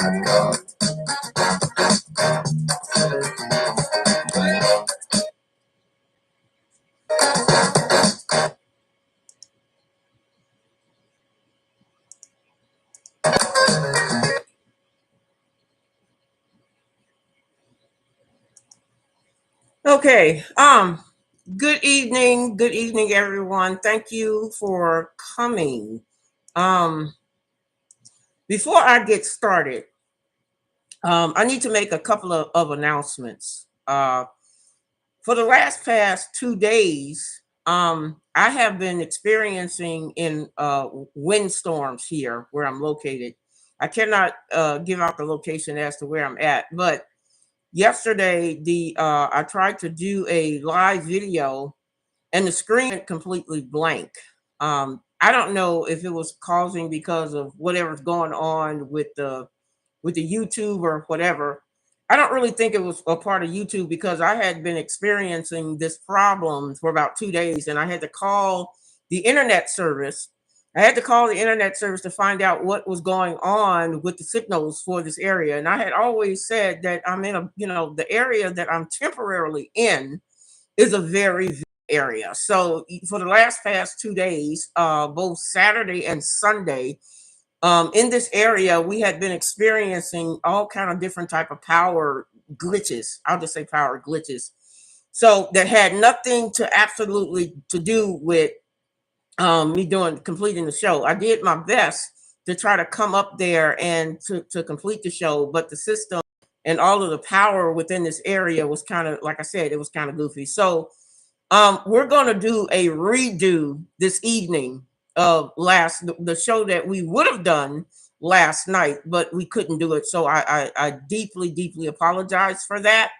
Okay. Good evening, everyone. Thank you for coming. Um, Before I get started, I need to make a couple of announcements. For the last past 2 days, I have been experiencing in windstorms here where I'm located. I cannot give out the location as to where I'm at, but yesterday the I tried to do a live video and the screen went completely blank. I don't know if it was causing because of whatever's going on with the YouTube or whatever. I don't really think it was a part of YouTube because I had been experiencing this problem for about 2 days and I had to call the internet service. I had to call the internet service to find out what was going on with the signals for this area. And I had always said that I'm in the area that I'm temporarily in is a very area. So for the last past 2 days, both Saturday and Sunday, in this area, we had been experiencing all kind of different type of power glitches. I'll just say power glitches. So that had nothing to absolutely to do with me completing the show. I did my best to try to come up there and to complete the show, but the system and all of the power within this area was kind of, like I said, it was kind of goofy. So we're going to do a redo this evening of the show that we would have done last night, but we couldn't do it. So I deeply apologize for that.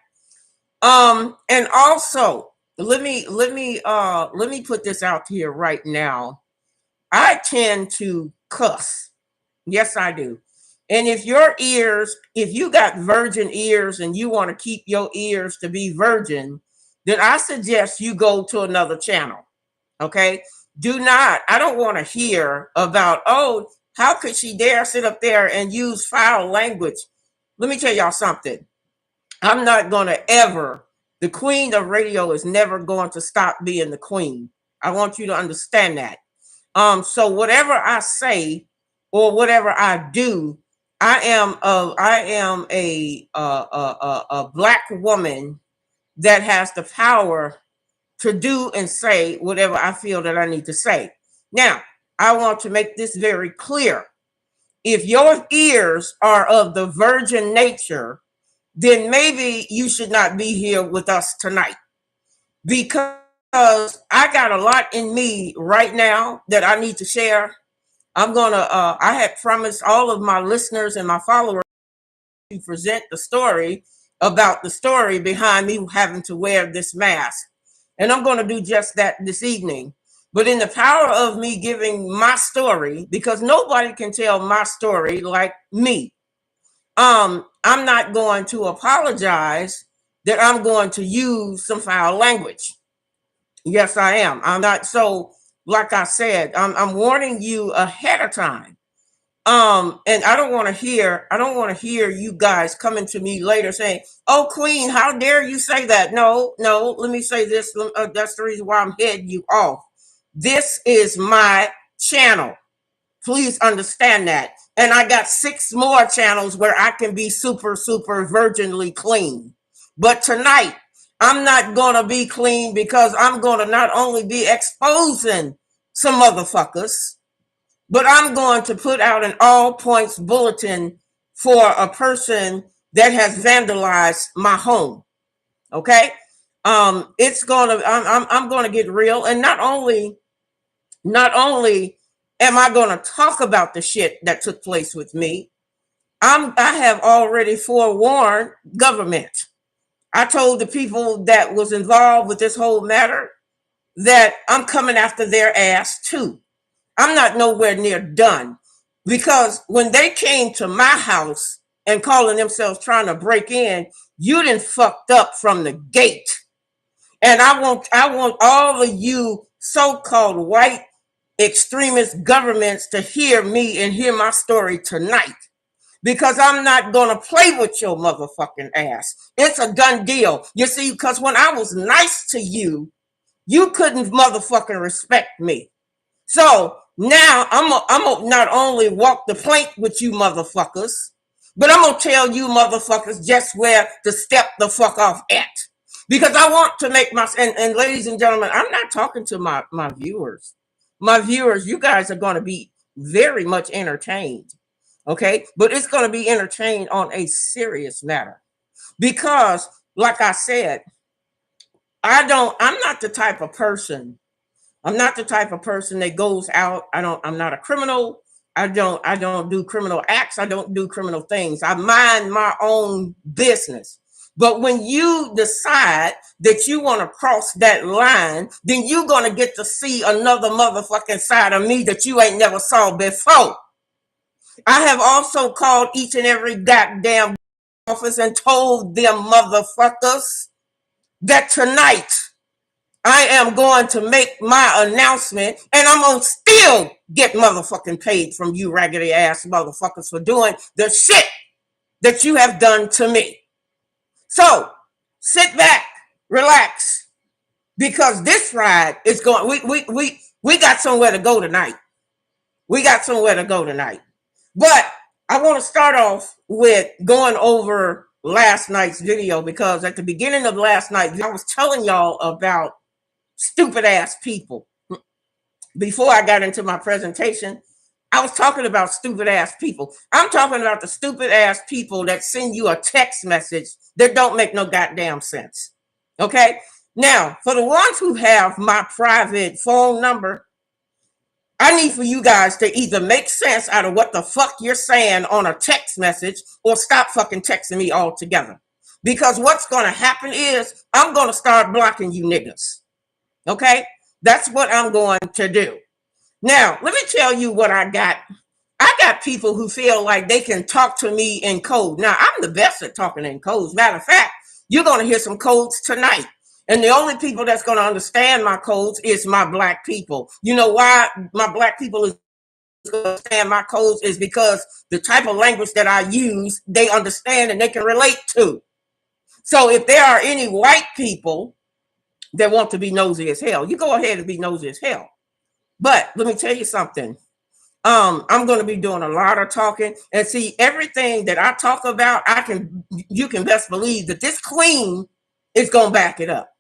And also let me put this out here right now. I tend to cuss. Yes, I do. And if you got virgin ears and you want to keep your ears to be virgin, then I suggest you go to another channel. Okay. I don't want to hear about, oh, how could she dare sit up there and use foul language? Let me tell y'all something. I'm not going to the queen of radio is never going to stop being the queen. I want you to understand that. So whatever I say or whatever I do, I am a black woman that has the power to do and say whatever I feel that I need to say. Now, I want to make this very clear. If your ears are of the virgin nature, then maybe you should not be here with us tonight, because I got a lot in me right now that I need to share. I had promised all of my listeners and my followers to present the story about the story behind me having to wear this mask. And I'm going to do just that this evening. But in the power of me giving my story, because nobody can tell my story like me, I'm not going to apologize that I'm going to use some foul language. Yes, I am. I'm not. So, like I said, I'm warning you ahead of time. And I don't want to hear you guys coming to me later saying, oh, Queen, how dare you say that? No, let me say this. That's the reason why I'm heading you off. This is my channel. Please understand that. And I got 6 more channels where I can be super virginally clean. But tonight, I'm not going to be clean because I'm going to not only be exposing some motherfuckers, but I'm going to put out an all points bulletin for a person that has vandalized my home. Okay. I'm going to get real. And not only am I going to talk about the shit that took place with me, I have already forewarned government. I told the people that was involved with this whole matter that I'm coming after their ass too. I'm not nowhere near done, because when they came to my house and calling themselves trying to break in, you done fucked up from the gate. And I want all of you so-called white extremist governments to hear me and hear my story tonight. because I'm not going to play with your motherfucking ass. It's a done deal. You see, because when I was nice to you, you couldn't motherfucking respect me. So now I'm not only walk the plank with you motherfuckers, but I'm going to tell you motherfuckers just where to step the fuck off at. Because I want to make and ladies and gentlemen, I'm not talking to my viewers. My viewers, you guys are going to be very much entertained. Okay. But it's going to be entertained on a serious matter. Because, like I said, I'm not the type of person. I'm not the type of person that goes out. I'm not a criminal. I don't do criminal acts. I don't do criminal things. I mind my own business. But when you decide that you want to cross that line, then you're going to get to see another motherfucking side of me that you ain't never saw before. I have also called each and every goddamn office and told them motherfuckers that tonight I am going to make my announcement, and I'm going to still get motherfucking paid from you raggedy ass motherfuckers for doing the shit that you have done to me. So sit back, relax, because this ride is going. We got somewhere to go tonight. We got somewhere to go tonight. But I want to start off with going over last night's video, because at the beginning of last night, I was telling y'all about stupid ass people. Before I got into my presentation, I was talking about stupid ass people. I'm talking about the stupid ass people that send you a text message that don't make no goddamn sense. Okay? Now, for the ones who have my private phone number, I need for you guys to either make sense out of what the fuck you're saying on a text message, or stop fucking texting me altogether. Because what's going to happen is I'm going to start blocking you niggas. Okay? That's what I'm going to do. Now, let me tell you what I got. I got people who feel like they can talk to me in code. Now, I'm the best at talking in codes. Matter of fact, you're going to hear some codes tonight. And the only people that's going to understand my codes is my black people. You know why my black people is going to understand my codes? Is because the type of language that I use, they understand and they can relate to. So if there are any white people that want to be nosy as hell, you go ahead and be nosy as hell. But let me tell you something. I'm going to be doing a lot of talking, and see, everything that I talk about, you can best believe that this queen is going to back it up.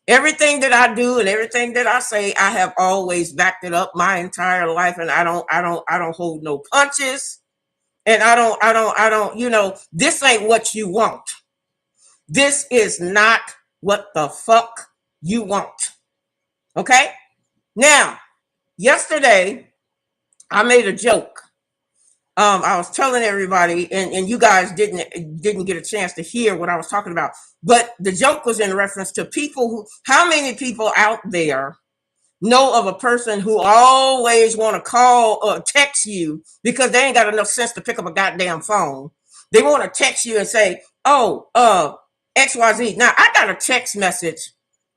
Everything that I do and everything that I say, I have always backed it up my entire life, and I don't hold no punches, and I don't, this ain't what you want. This is not what the fuck you want. Okay? Now, yesterday, I made a joke. I was telling everybody, and you guys didn't get a chance to hear what I was talking about. But the joke was in reference to how many people out there know of a person who always want to call or text you because they ain't got enough sense to pick up a goddamn phone. They want to text you and say, oh, XYZ. Now, I got a text message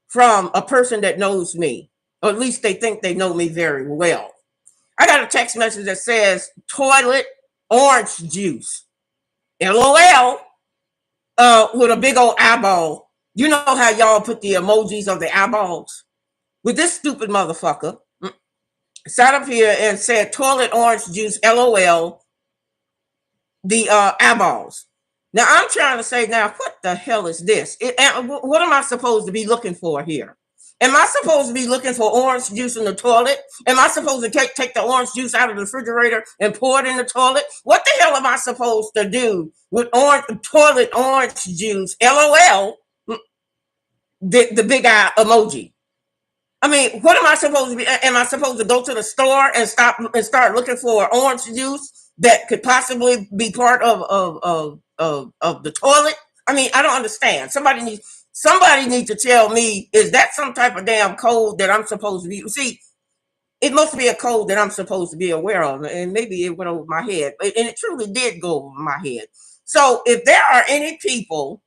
from a person that knows me, or at least they think they know me very well. I got a text message that says toilet orange juice. LOL, with a big old eyeball. You know how y'all put the emojis of the eyeballs? With this stupid motherfucker sat up here and said toilet orange juice, LOL, the eyeballs. Now I'm trying to say, now what the hell is this? What am I supposed to be looking for here? Am I supposed to be looking for orange juice in the toilet? Am I supposed to take the orange juice out of the refrigerator and pour it in the toilet? What the hell am I supposed to do with toilet orange juice? LOL, the big eye emoji. I mean, what am I supposed to be? Am I supposed to go to the store and start looking for orange juice that could possibly be part of the toilet? I mean, I don't understand. Somebody needs to tell me, is that some type of damn code that I'm supposed to be? See, it must be a code that I'm supposed to be aware of, and maybe it went over my head, and it truly did go over my head. So if there are any people,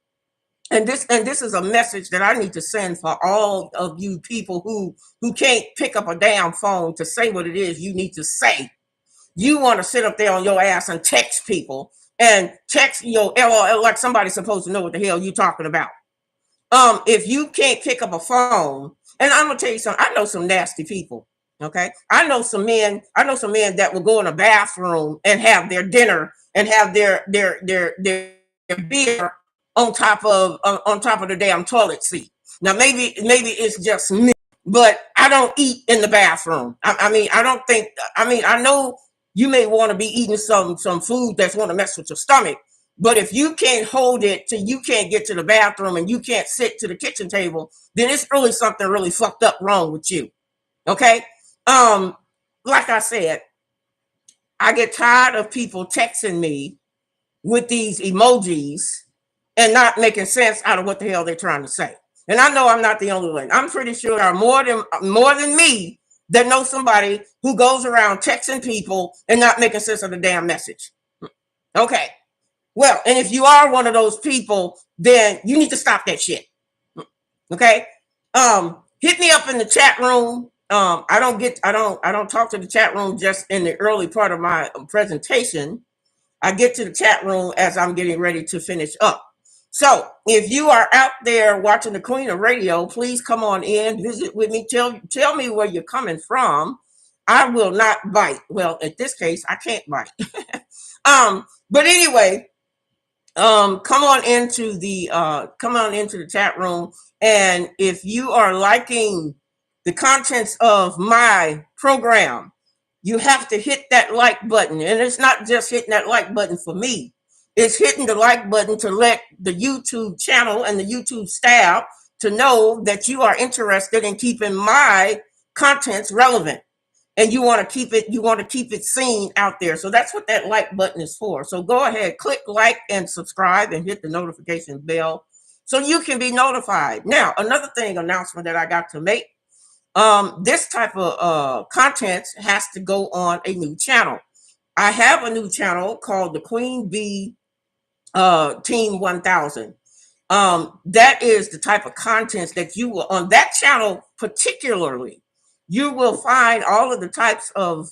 and this is a message that I need to send for all of you people who can't pick up a damn phone to say what it is you need to say. You want to sit up there on your ass and text people. and text, LOL, like somebody's supposed to know what the hell you talking about. If you can't pick up a phone, and I'm gonna tell you something, I know some nasty people. Okay, I know some men. That will go in a bathroom and have their dinner and have their beer on top of the damn toilet seat. Now maybe it's just me, but I don't eat in the bathroom. I mean, I don't think. I mean, I know you may want to be eating some food that's going to mess with your stomach, but if you can't hold it till you can't get to the bathroom and you can't sit to the kitchen table, then it's really something really fucked up wrong with you. Okay. Um, like I said, I get tired of people texting me with these emojis and not making sense out of what the hell they're trying to say. And I know I'm not the only one. I'm pretty sure there are more than me that know somebody who goes around texting people and not making sense of the damn message. Okay. Well, and if you are one of those people, then you need to stop that shit. Okay. Hit me up in the chat room. I don't talk to the chat room just in the early part of my presentation. I get to the chat room as I'm getting ready to finish up. So if you are out there watching the Queen of Radio, please come on in, visit with me, tell me where you're coming from. I will not bite. Well, in this case, I can't bite. But anyway, come on into the chat room, and if you are liking the contents of my program, you have to hit that like button. And it's not just hitting that like button for me, it's hitting the like button to let the YouTube channel and the YouTube staff to know that you are interested in keeping my contents relevant, and you want to keep it seen out there. So that's what that like button is for. So go ahead, click like and subscribe and hit the notification bell so you can be notified. Now, another announcement that I got to make, this type of content has to go on a new channel. I have a new channel called the Queen Bee Team 1000. That is the type of content that you will, on that channel particularly, you will find all of the types of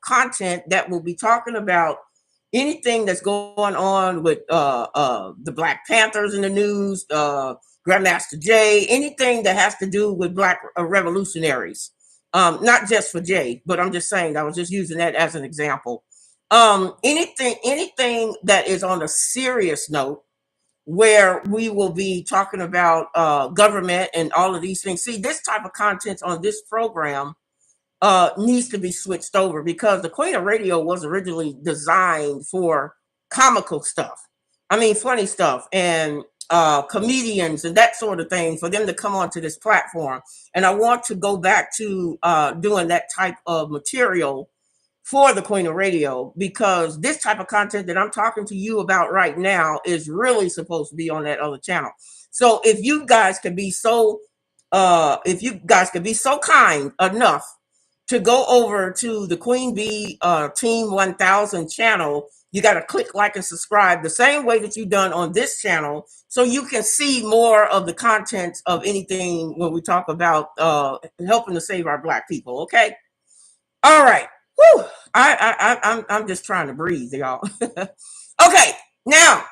content that will be talking about anything that's going on with the Black Panthers in the news, Grandmaster Jay, anything that has to do with Black revolutionaries. Not just for Jay, but I'm just saying, I was just using that as an example. Anything that is on a serious note, where we will be talking about government and all of these things. See, this type of content on this program needs to be switched over, because the Queen of Radio was originally designed for comical stuff. I mean, funny stuff, and comedians and that sort of thing, for them to come onto this platform. And I want to go back to doing that type of material for the Queen of Radio, because this type of content that I'm talking to you about right now is really supposed to be on that other channel. So if you guys could be so kind enough to go over to the Queen Bee Team 1000 channel, you got to click like and subscribe the same way that you've done on this channel, so you can see more of the content of anything when we talk about helping to save our Black people. Okay. All right. Whew. I'm just trying to breathe, y'all. Okay, now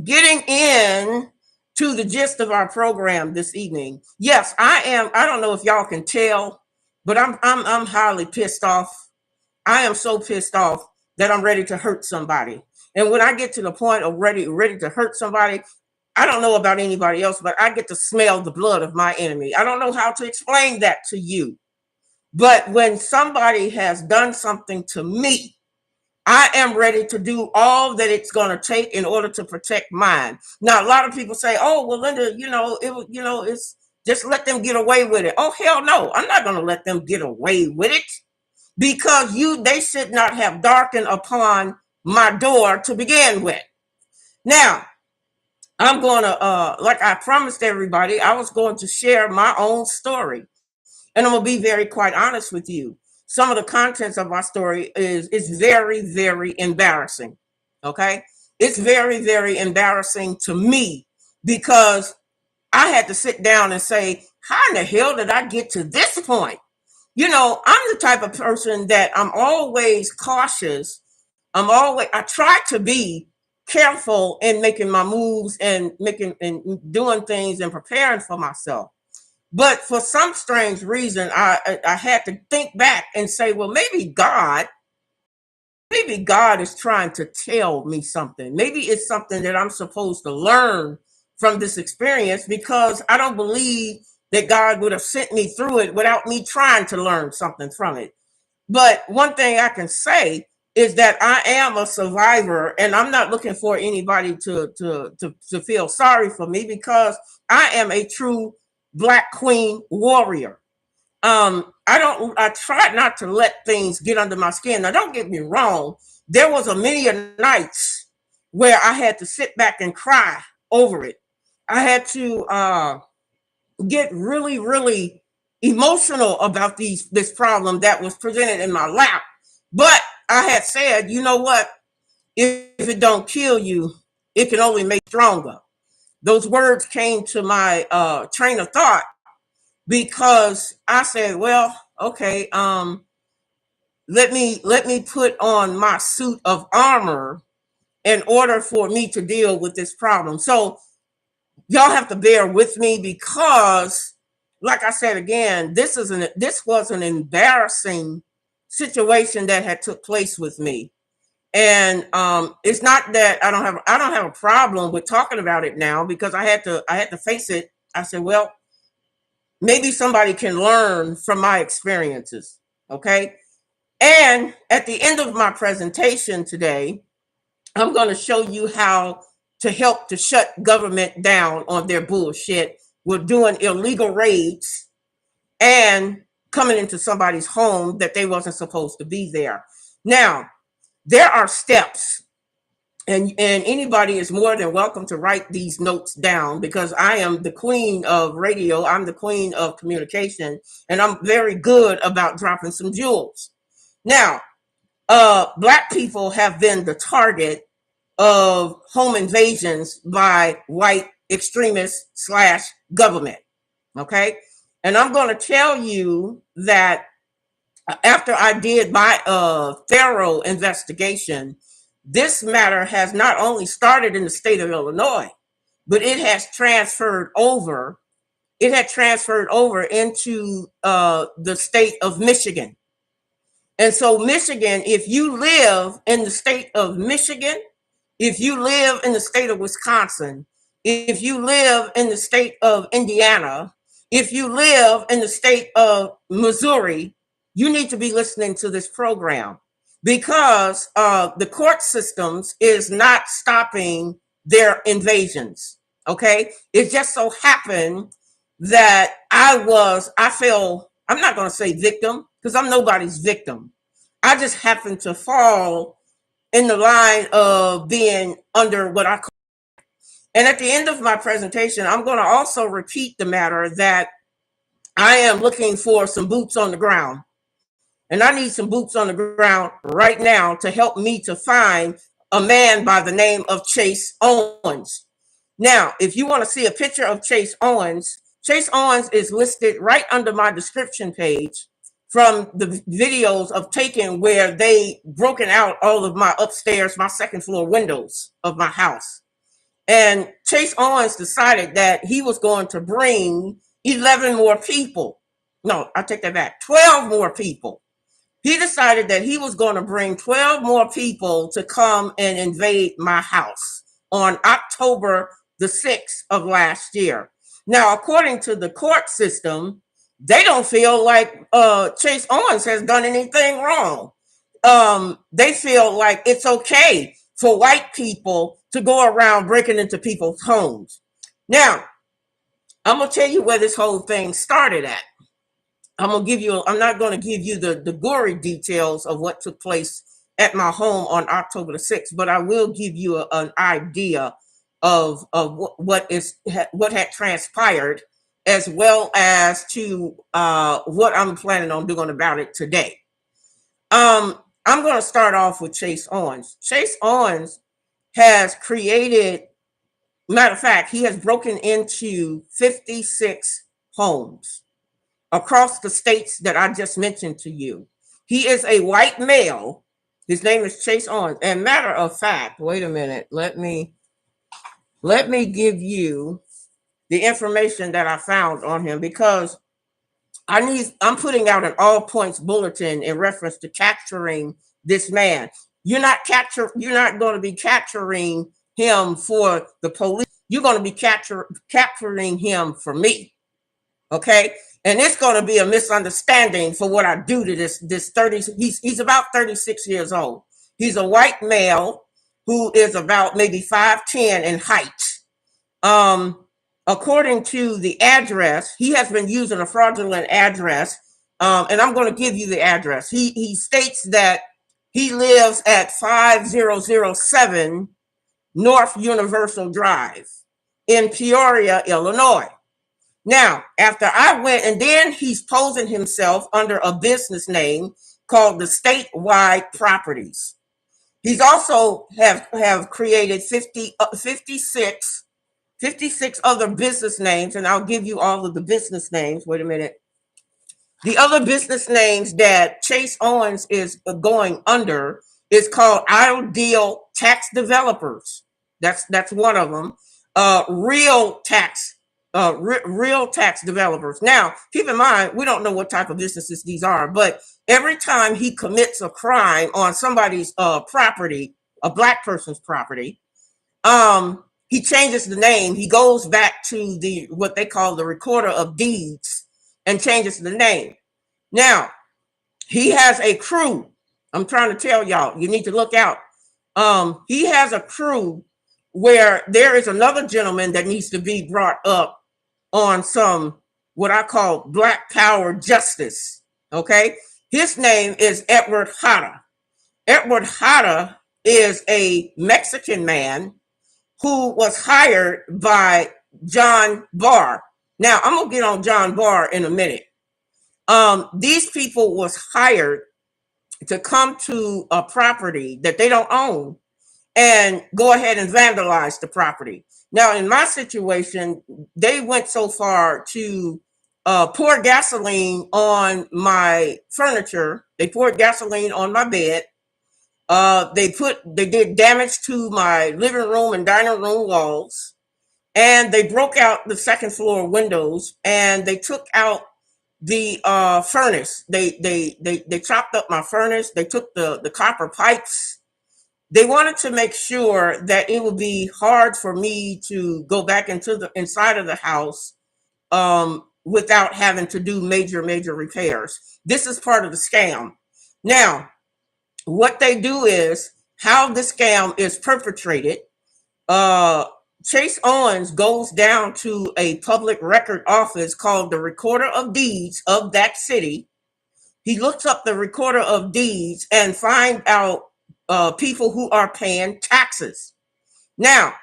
getting in to the gist of our program this evening. Yes, I am. I don't know if y'all can tell, but I'm highly pissed off. I am so pissed off that I'm ready to hurt somebody. And when I get to the point of ready to hurt somebody, I don't know about anybody else, but I get to smell the blood of my enemy. I don't know how to explain that to you. But when somebody has done something to me, I am ready to do all that it's going to take in order to protect mine. Now, a lot of people say, "Oh, well, Linda, it's just let them get away with it." Oh, hell no! I'm not going to let them get away with it, because they should not have darkened upon my door to begin with. Now, I'm going to, like I promised everybody, I was going to share my own story. And I'm going to be very quite honest with you. Some of the contents of my story is very, very embarrassing. Okay? It's very, very embarrassing to me, because I had to sit down and say, how in the hell did I get to this point? I'm the type of person that I'm always cautious I try to be careful in making my moves and making and doing things and preparing for myself. But for some strange reason, I had to think back and say, well, maybe God is trying to tell me something. Maybe it's something that I'm supposed to learn from this experience, because I don't believe that God would have sent me through it without me trying to learn something from it. But one thing I can say is that I am a survivor, and I'm not looking for anybody to feel sorry for me, because I am a true Black Queen warrior. I try not to let things get under my skin. Now, don't get me wrong. There was a many nights where I had to sit back and cry over it. I had to get really, really emotional about this problem that was presented in my lap. But I had said, you know what? If it don't kill you, it can only make you stronger. Those words came to my train of thought, because I said, well, okay, let me put on my suit of armor in order for me to deal with this problem. So y'all have to bear with me, because, like I said again, this was an embarrassing situation that had took place with me. And it's not that I don't have a problem with talking about it now, because I had to face it. I said, well, maybe somebody can learn from my experiences. Okay. And at the end of my presentation today, I'm going to show you how to help to shut government down on their bullshit with doing illegal raids and coming into somebody's home that they wasn't supposed to be there. Now, there are steps, and anybody is more than welcome to write these notes down, because I am the queen of radio. I'm the queen of communication, and I'm very good about dropping some jewels. Now, Black people have been the target of home invasions by white extremists / government. Okay. And I'm going to tell you that after I did my thorough investigation, this matter has not only started in the state of Illinois, but it has transferred over. It had transferred over into the state of Michigan. And so Michigan, if you live in the state of Michigan, if you live in the state of Wisconsin, if you live in the state of Indiana, if you live in the state of Missouri, you need to be listening to this program, because the court systems is not stopping their invasions. Okay. It just so happened that I fell, I'm not going to say victim, because I'm nobody's victim. I just happened to fall in the line of being under what I call. And at the end of my presentation, I'm going to also repeat the matter that I am looking for some boots on the ground. And I need some boots on the ground right now to help me to find a man by the name of Chase Owens. Now, if you want to see a picture of Chase Owens is listed right under my description page from the videos of taken where they broken out all of my upstairs, my second floor windows of my house. And Chase Owens decided that he was going to bring 11 more people. No, I take that back. 12 more people. He decided that he was going to bring 12 more people to come and invade my house on October the 6th of last year. Now, according to the court system, they don't feel like Chase Owens has done anything wrong. They feel like it's okay for white people to go around breaking into people's homes. Now, I'm going to tell you where this whole thing started at. I'm not going to give you the gory details of what took place at my home on October the 6th, but I will give you an idea of what had transpired, as well as to what I'm planning on doing about it today. I'm going to start off with Chase Owens. Chase Owens has created, matter of fact, he has broken into 56 homes across the states that I just mentioned to you. He is a white male His name is Chase Owens. And matter of fact, wait a minute. Let me give you the information that I found on him, because I'm putting out an all points bulletin in reference to capturing this man. You're not going to be capturing him for the police. You're going to be capturing him for me. Okay? And it's going to be a misunderstanding for what I do to this 30. He's about 36 years old. He's a white male who is about maybe 5'10" in height. According to the address, he has been using a fraudulent address. And I'm going to give you the address. He states that he lives at 5007 North Universal Drive in Peoria, Illinois. Now, after I went, and then he's posing himself under a business name called the Statewide Properties. He's also have created 56 other business names, and I'll give you all of the business names. Wait a minute. The other business names that Chase Owens is going under is called Ideal Tax Developers. That's one of them. Real tax developers. Now, keep in mind, we don't know what type of businesses these are, but every time he commits a crime on somebody's property, a black person's property, he changes the name. He goes back to what they call the recorder of deeds and changes the name. Now, he has a crew. I'm trying to tell y'all, you need to look out. He has a crew where there is another gentleman that needs to be brought up on some, what I call black power justice. Okay. His name is Edward Hatta. Edward Hatta is a Mexican man who was hired by John Barr. Now, I'm going to get on John Barr in a minute. These people was hired to come to a property that they don't own and go ahead and vandalize the property. Now, in my situation, they went so far to pour gasoline on my furniture. They poured gasoline on my bed. They did damage to my living room and dining room walls, and they broke out the second floor windows, and they took out the furnace. They chopped up my furnace. They took the copper pipes. They wanted to make sure that it would be hard for me to go back into the inside of the house without having to do major repairs. This is part of the scam. Now, what they do is, how the scam is perpetrated. Chase Owens goes down to a public record office called the Recorder of Deeds of that city. He looks up the Recorder of Deeds and finds out people who are paying taxes. Now,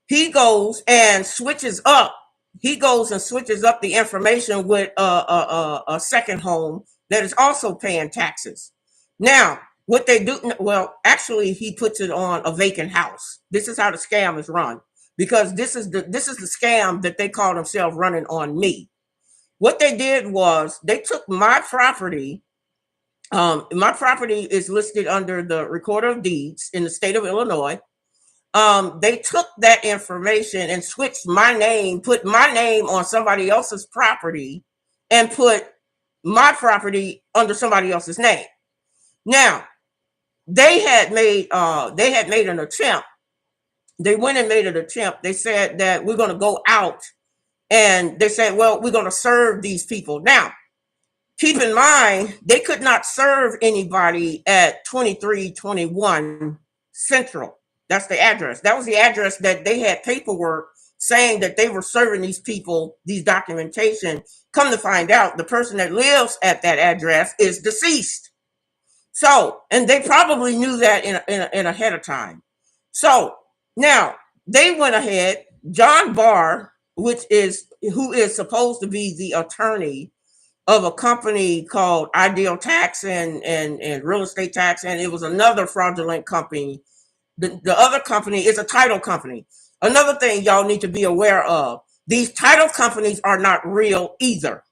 he goes and switches up. The information with a second home that is also paying taxes. Now, what they do, well, actually, he puts it on a vacant house. This is how the scam is run, because this is the scam that they call themselves running on me. What they did was they took my property. My property is listed under the Recorder of Deeds in the state of Illinois. They took that information and switched my name, put my name on somebody else's property, and put my property under somebody else's name. Now, they had made an attempt. They went and made an attempt. They said that we're going to go out, and they said, well, we're going to serve these people. Now, keep in mind, they could not serve anybody at 2321 Central. That's the address. That was the address that they had paperwork saying that they were serving these people, these documentation. Come to find out, the person that lives at that address is deceased. So, and they probably knew that in ahead of time. So now they went ahead. John Barr, who is supposed to be the attorney of a company called Ideal Tax and Real Estate Tax, and it was another fraudulent company. The other company is a title company. Another thing y'all need to be aware of, these title companies are not real either.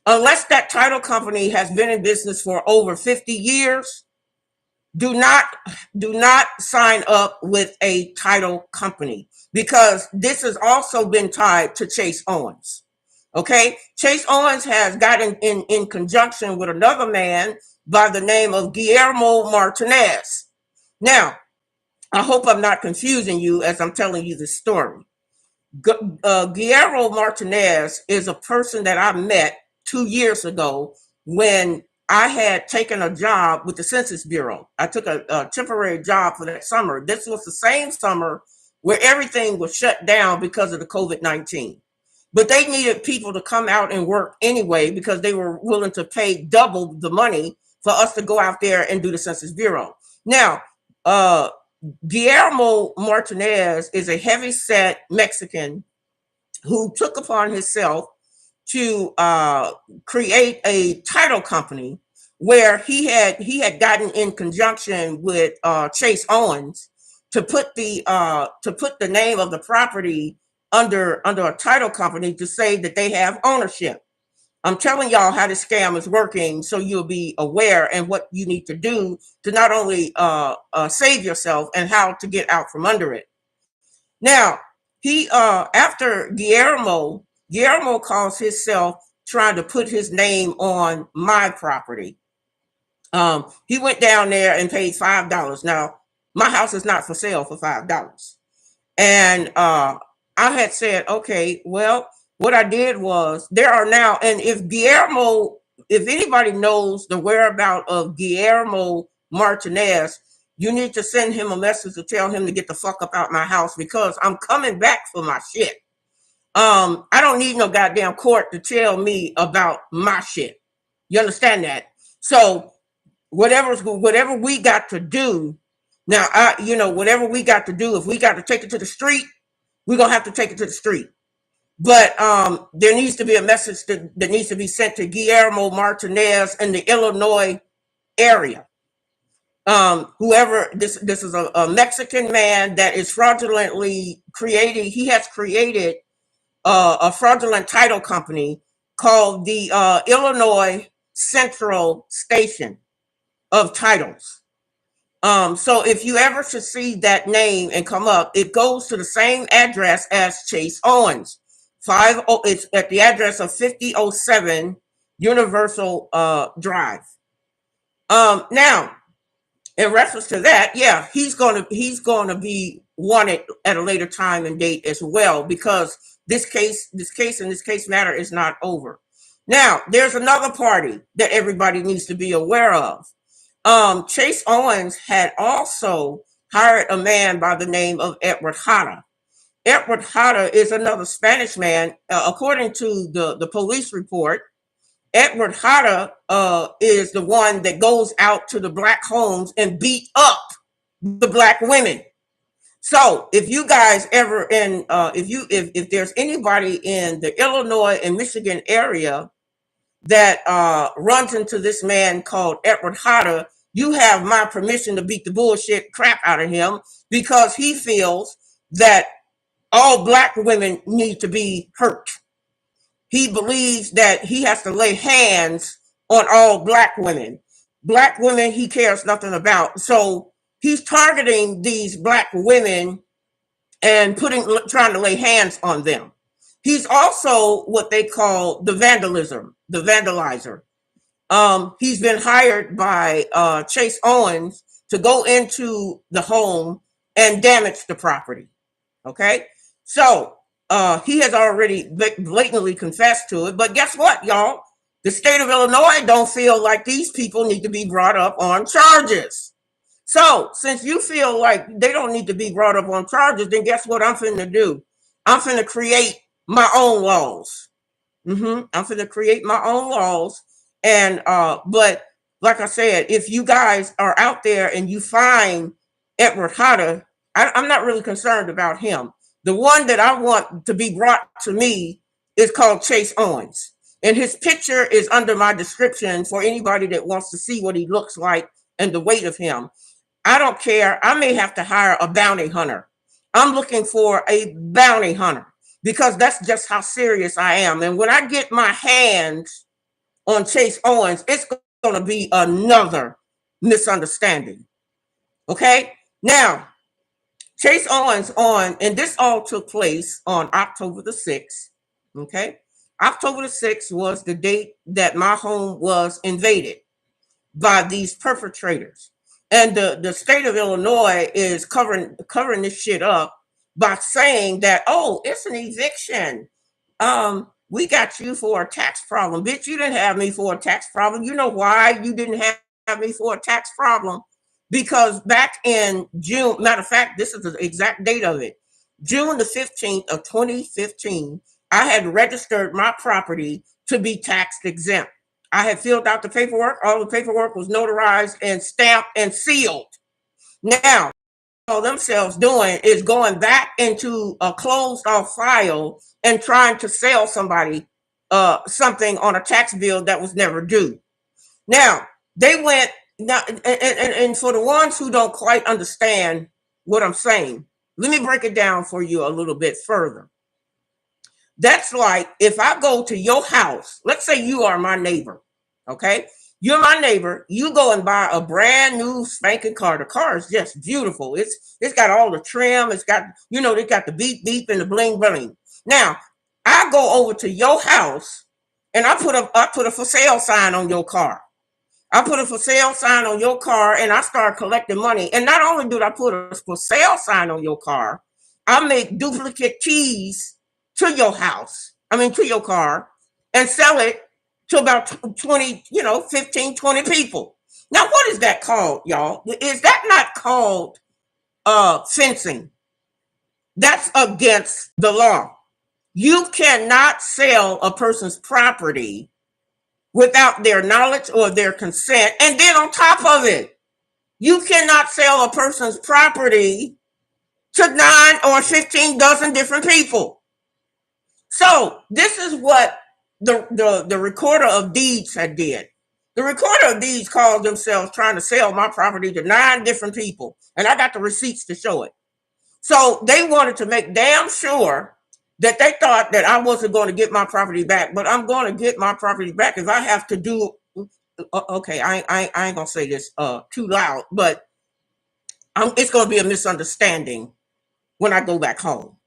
Unless that title company has been in business for over 50 years, do not sign up with a title company, because this has also been tied to Chase Owens. Okay, Chase Owens has gotten in conjunction with another man by the name of Guillermo Martinez. Now, I hope I'm not confusing you as I'm telling you this story. Guillermo Martinez is a person that I met 2 years ago when I had taken a job with the Census Bureau. I took a temporary job for that summer. This was the same summer where everything was shut down because of the COVID-19. But they needed people to come out and work anyway because they were willing to pay double the money for us to go out there and do the Census Bureau. Now, uh, Guillermo Martinez is a heavy-set Mexican who took upon himself to create a title company where he had gotten in conjunction with Chase Owens to put the name of the property under a title company to say that they have ownership. I'm telling y'all how this scam is working, so you'll be aware and what you need to do to not only save yourself and how to get out from under it. Now, he after Guillermo calls himself trying to put his name on my property. He went down there and paid $5. Now, my house is not for sale for $5. And I had said, okay, well, what I did was there are now, and if anybody knows the whereabout of Guillermo Martinez, you need to send him a message to tell him to get the fuck up out my house because I'm coming back for my shit. I don't need no goddamn court to tell me about my shit. You understand that? So whatever we got to do now, whatever we got to do, if we got to take it to the street, we're gonna have to take it to the street. But there needs to be a message that needs to be sent to Guillermo Martinez in the Illinois area. Whoever this is a Mexican man that is fraudulently creating. He has created a fraudulent title company called the Illinois Central Station of Titles. So if you ever should see that name and come up, it goes to the same address as Chase Owens. It's at the address of 5007 Universal Drive. Now, in reference to that, yeah, he's gonna be wanted at a later time and date as well, because this case and this case matter is not over. Now, there's another party that everybody needs to be aware of. Chase Owens had also hired a man by the name of Edward Hara. Edward Hara is another Spanish man. According to the police report, Edward Hara is the one that goes out to the black homes and beat up the black women. So if you guys ever if there's anybody in the Illinois and Michigan area that runs into this man called Edward Hara, you have my permission to beat the bullshit crap out of him, because he feels that all black women need to be hurt. He believes that he has to lay hands on all black women. Black women he cares nothing about. So he's targeting these black women and trying to lay hands on them. He's also what they call the vandalizer. He's been hired by Chase Owens to go into the home and damage the property. Okay, so he has already blatantly confessed to it. But guess what, y'all? The state of Illinois don't feel like these people need to be brought up on charges. So since you feel like they don't need to be brought up on charges, then guess what I'm finna do? I'm finna create my own laws. I'm finna create my own laws. And but like I said, if you guys are out there and you find Edward Hara, I'm not really concerned about him. The one that I want to be brought to me is called Chase Owens. And his picture is under my description for anybody that wants to see what he looks like and the weight of him. I don't care. I may have to hire a bounty hunter. I'm looking for a bounty hunter because that's just how serious I am. And when I get my hands on Chase Owens, it's going to be another misunderstanding. Okay. Now, Chase Owens and this all took place on October the 6th. Okay. October the 6th was the date that my home was invaded by these perpetrators. And the state of Illinois is covering this shit up by saying that, oh, it's an eviction. We got you for a tax problem. Bitch, you didn't have me for a tax problem. You know why you didn't have me for a tax problem? Because back in June, matter of fact, this is the exact date of it. June the 15th of 2015, I had registered my property to be tax exempt. I had filled out the paperwork. All the paperwork was notarized and stamped and sealed. Now, all themselves doing is going back into a closed off file and trying to sell somebody something on a tax bill that was never due. Now, they went now, and for the ones who don't quite understand what I'm saying, let me break it down for you a little bit further. That's like if I go to your house, let's say you are my neighbor, okay? You're my neighbor. You go and buy a brand new spanking car. The car is just beautiful. It's got all the trim. It's got, they got the beep beep and the bling bling. Now, I go over to your house and I put a for sale sign on your car. I put a for sale sign on your car and I start collecting money. And not only do I put a for sale sign on your car, I make duplicate keys to your house, to your car, and sell it to about 20, 15, 20 people. Now, what is that called, y'all? Is that not called fencing? That's against the law. You cannot sell a person's property without their knowledge or their consent. And then on top of it, you cannot sell a person's property to 9 or 15 dozen different people. So this is what the recorder of deeds had did. The recorder of deeds called themselves trying to sell my property to 9 different people. And I got the receipts to show it. So they wanted to make damn sure that they thought that I wasn't going to get my property back, but I'm going to get my property back if I have to do. Okay, I ain't gonna say this too loud, but it's going to be a misunderstanding when I go back home.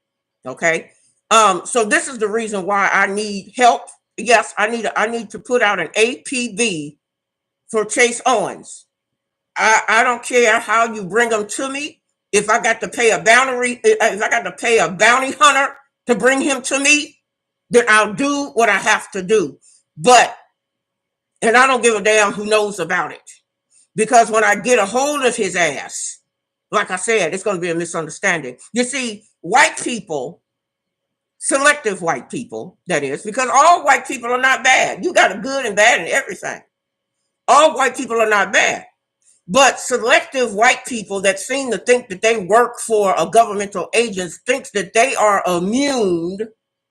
Okay, so this is the reason why I need help. Yes, I need to put out an APB for Chase Owens. I don't care how you bring them to me. If I got to pay a bounty hunter to bring him to me, then I'll do what I have to do. And I don't give a damn who knows about it. Because when I get a hold of his ass, like I said, it's going to be a misunderstanding. You see, white people, selective white people, that is, because all white people are not bad. You got a good and bad and everything. All white people are not bad. But selective white people that seem to think that they work for a governmental agent thinks that they are immune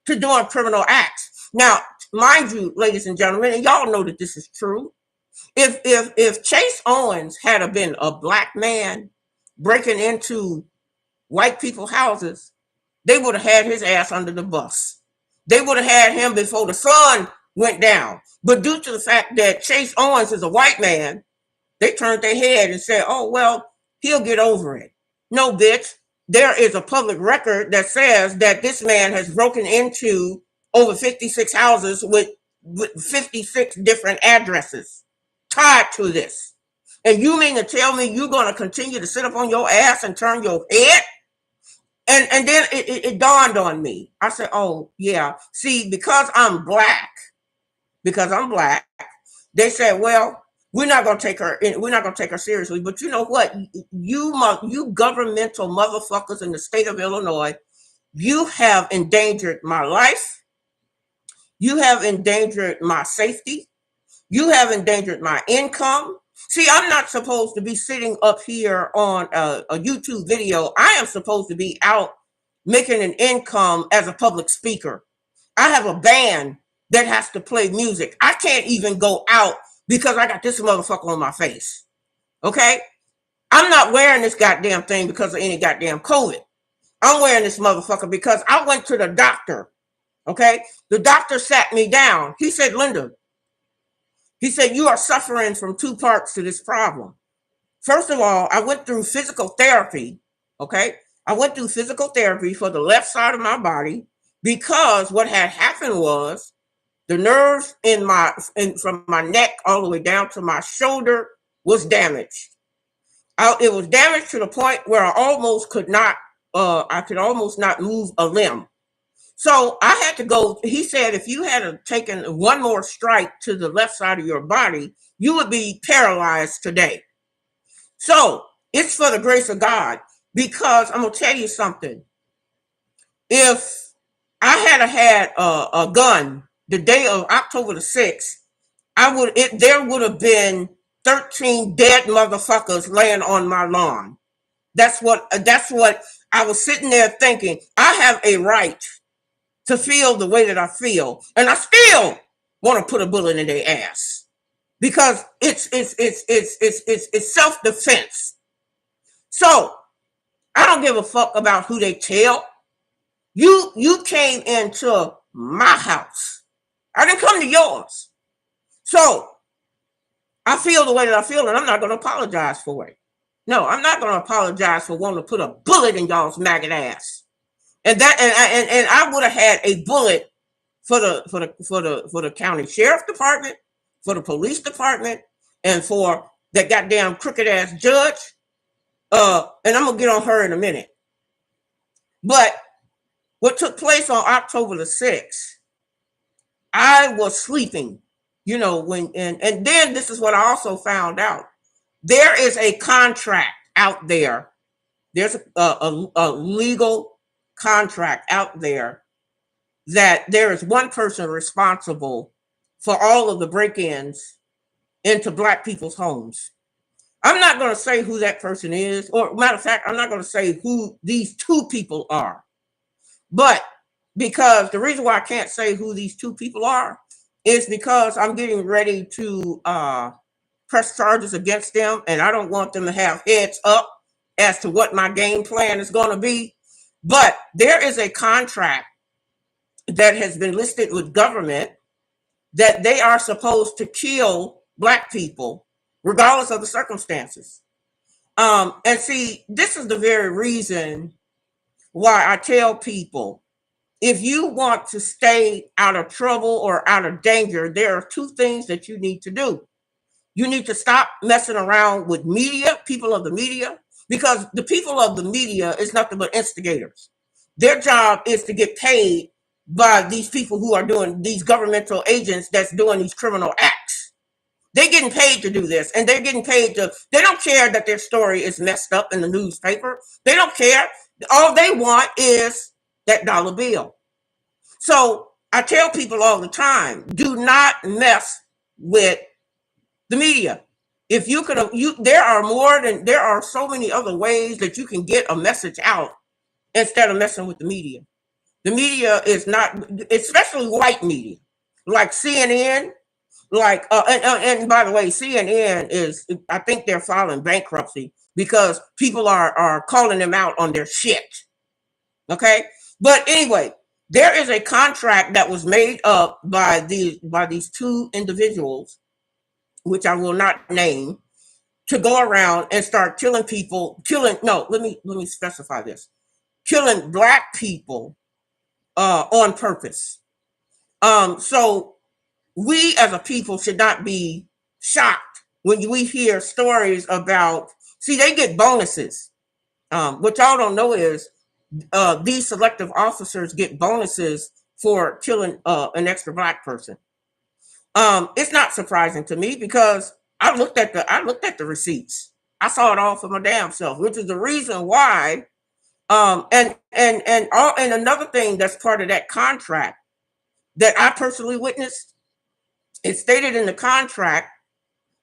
to doing criminal acts. Now, mind you, ladies and gentlemen, and y'all know that this is true. If Chase Owens had been a black man breaking into white people's houses, they would have had his ass under the bus. They would have had him before the sun went down. But due to the fact that Chase Owens is a white man, they turned their head and said, oh, well, he'll get over it. No, bitch. There is a public record that says that this man has broken into over 56 houses with 56 different addresses tied to this. And you mean to tell me you're going to continue to sit up on your ass and turn your head? And then it dawned on me. I said, oh, yeah. See, because I'm black, they said, well, we're not going to take her seriously. But you know what? You governmental motherfuckers in the state of Illinois, you have endangered my life. You have endangered my safety. You have endangered my income. See, I'm not supposed to be sitting up here on a YouTube video. I am supposed to be out making an income as a public speaker. I have a band that has to play music. I can't even go out because I got this motherfucker on my face. Okay? I'm not wearing this goddamn thing because of any goddamn COVID. I'm wearing this motherfucker because I went to the doctor. Okay? The doctor sat me down. He said, Linda, he said, you are suffering from 2 parts to this problem. First of all, I went through physical therapy. Okay. I went through physical therapy for the left side of my body because what had happened was the nerves from my neck all the way down to my shoulder was damaged. It was damaged to the point where I could almost not move a limb. So I had to go. He said, if you had taken one more strike to the left side of your body, you would be paralyzed today. So it's for the grace of God, because I'm going to tell you something. If I had a gun the day of October the 6th, there would have been 13 dead motherfuckers laying on my lawn. That's what I was sitting there thinking. I have a right to feel the way that I feel, and I still want to put a bullet in their ass because it's self-defense. So I don't give a fuck about who they tell. You came into my house. I didn't come to yours. So I feel the way that I feel, and I'm not going to apologize for it. No, I'm not going to apologize for wanting to put a bullet in y'all's maggot ass. And I would have had a bullet for the county sheriff department, for the police department, and for that goddamn crooked ass judge. And I'm gonna get on her in a minute. But what took place on October the 6th, I was sleeping, and then this is what I also found out. There is a contract out there. There's a legal contract out there that there is one person responsible for all of the break-ins into Black people's homes. I'm not going to say who that person is, or matter of fact, I'm not going to say who these two people are. But because the reason why I can't say who these two people are is because I'm getting ready to press charges against them, and I don't want them to have heads up as to what my game plan is going to be. But there is a contract that has been listed with government that they are supposed to kill Black people regardless of the circumstances. And see, this is the very reason why I tell people, if you want to stay out of trouble or out of danger, there are two things that you need to do. You need to stop messing around with media, people of the media, because the people of the media is nothing but instigators. Their job is to get paid by these people who are doing these governmental agents that's doing these criminal acts. They're getting paid to do this, and they're getting paid they don't care that their story is messed up in the newspaper. They don't care. All they want is that dollar bill. So I tell people all the time, do not mess with the media. If you could, there are so many other ways that you can get a message out instead of messing with the media. The media is not, especially white media, like CNN. And by the way, CNN is, I think they're filing bankruptcy because people are calling them out on their shit. Okay. But anyway, there is a contract that was made up by these two individuals, which I will not name, to go around and start killing people, let me specify this. Killing Black people on purpose. So we as a people should not be shocked when we hear stories about, they get bonuses. What y'all don't know is these selective officers get bonuses for killing an extra Black person. It's not surprising to me because I looked at the receipts. I saw it all for my damn self, which is the reason why. And another thing that's part of that contract that I personally witnessed, it stated in the contract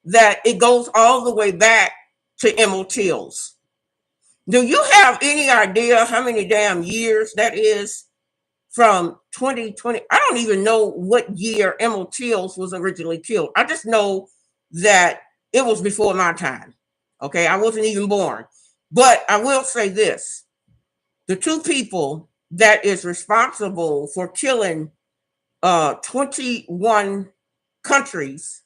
that it goes all the way back to Emmett Tills. Do you have any idea how many damn years that is from 2020? I don't even know what year Emmett Tills was originally killed. I just know that it was before my time. Okay, I wasn't even born. But I will say this. The two people that is responsible for killing 21 countries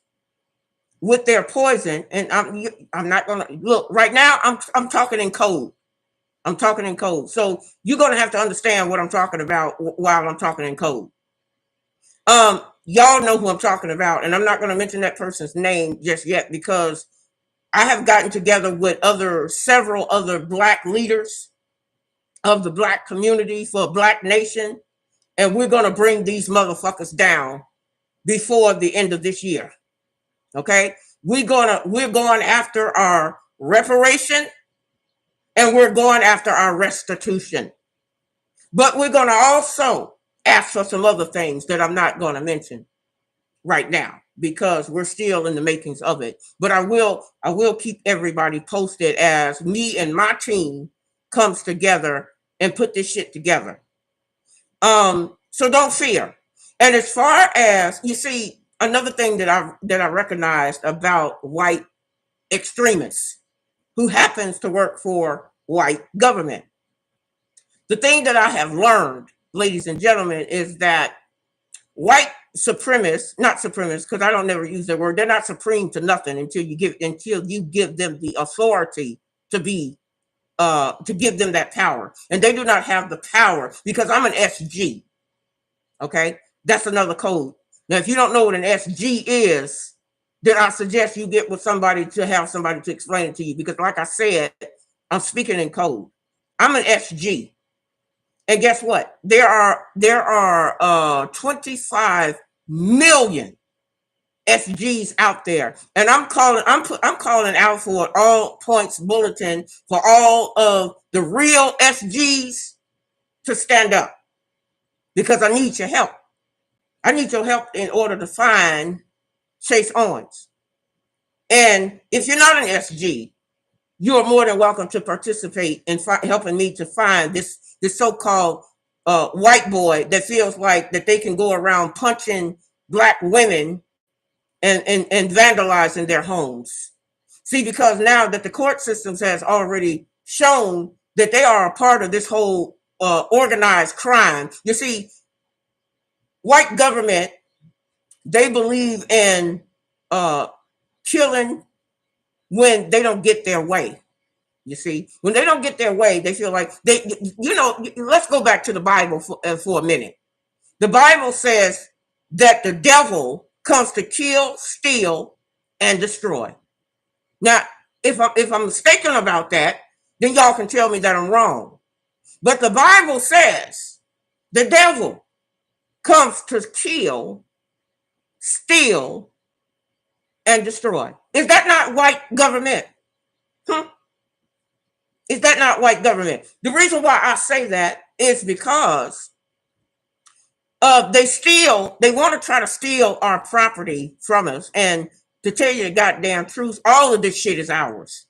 with their poison. And I'm not gonna look right now. I'm talking in code. I'm talking in code. So you're gonna have to understand what I'm talking about while I'm talking in code. Y'all know who I'm talking about, and I'm not gonna mention that person's name just yet because I have gotten together with several other Black leaders of the Black community for Black Nation, and we're gonna bring these motherfuckers down before the end of this year. Okay, we're going after our reparation, and we're going after our restitution. But we're going to also ask for some other things that I'm not going to mention right now because we're still in the makings of it. But I will keep everybody posted as me and my team comes together and put this shit together. So don't fear. And as far as you see, another thing that I recognized about white extremists who happens to work for white government. The thing that I have learned, ladies and gentlemen, is that white supremacists, not supremacists, because I don't never use that word, they're not supreme to nothing until you give them the authority to be to give them that power. And they do not have the power because I'm an SG. Okay, that's another code. Now, if you don't know what an SG is, then I suggest you get with somebody to have somebody to explain it to you. Because, like I said, I'm speaking in code. I'm an SG, and guess what? There are 25 million SGs out there, and I'm calling out for all points bulletin for all of the real SGs to stand up because I need your help. I need your help in order to find Chase Owens. And if you're not an SG, you are more than welcome to participate in helping me to find this so-called white boy that feels like that they can go around punching Black women and vandalizing their homes. See, because now that the court systems has already shown that they are a part of this whole organized crime. You see, white government, they believe in killing when they don't get their way. You see, when they don't get their way, they feel like let's go back to the Bible for a minute. The Bible says that the devil comes to kill, steal, and destroy. Now, if I'm mistaken about that, then y'all can tell me that I'm wrong. But the Bible says the devil comes to kill, steal, and destroy. Is that not white government? Is that not white government? The reason why I say that is because they want to try to steal our property from us. And to tell you the goddamn truth, all of this shit is ours.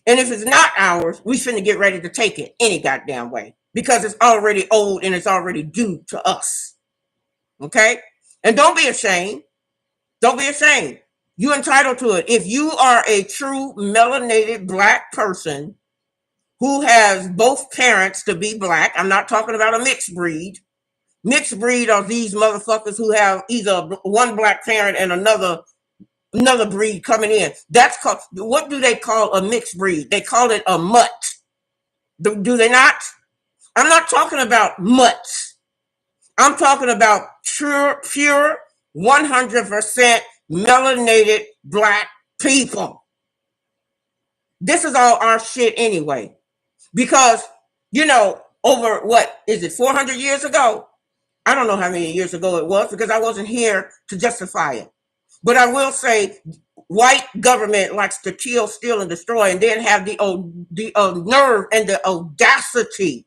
And if it's not ours, we finna get ready to take it any goddamn way because it's already old and it's already due to us. Okay? And don't be ashamed. Don't be ashamed. You're entitled to it. If you are a true melanated Black person who has both parents to be Black, I'm not talking about a mixed breed. Mixed breed are these motherfuckers who have either one Black parent and another breed coming in. That's called, what do they call a mixed breed? They call it a mutt. Do they not? I'm not talking about mutts. I'm talking about pure 100% melanated Black people. This is all our shit anyway. Because, over what is it, 400 years ago? I don't know how many years ago it was because I wasn't here to justify it. But I will say white government likes to kill, steal, and destroy, and then have the nerve and the audacity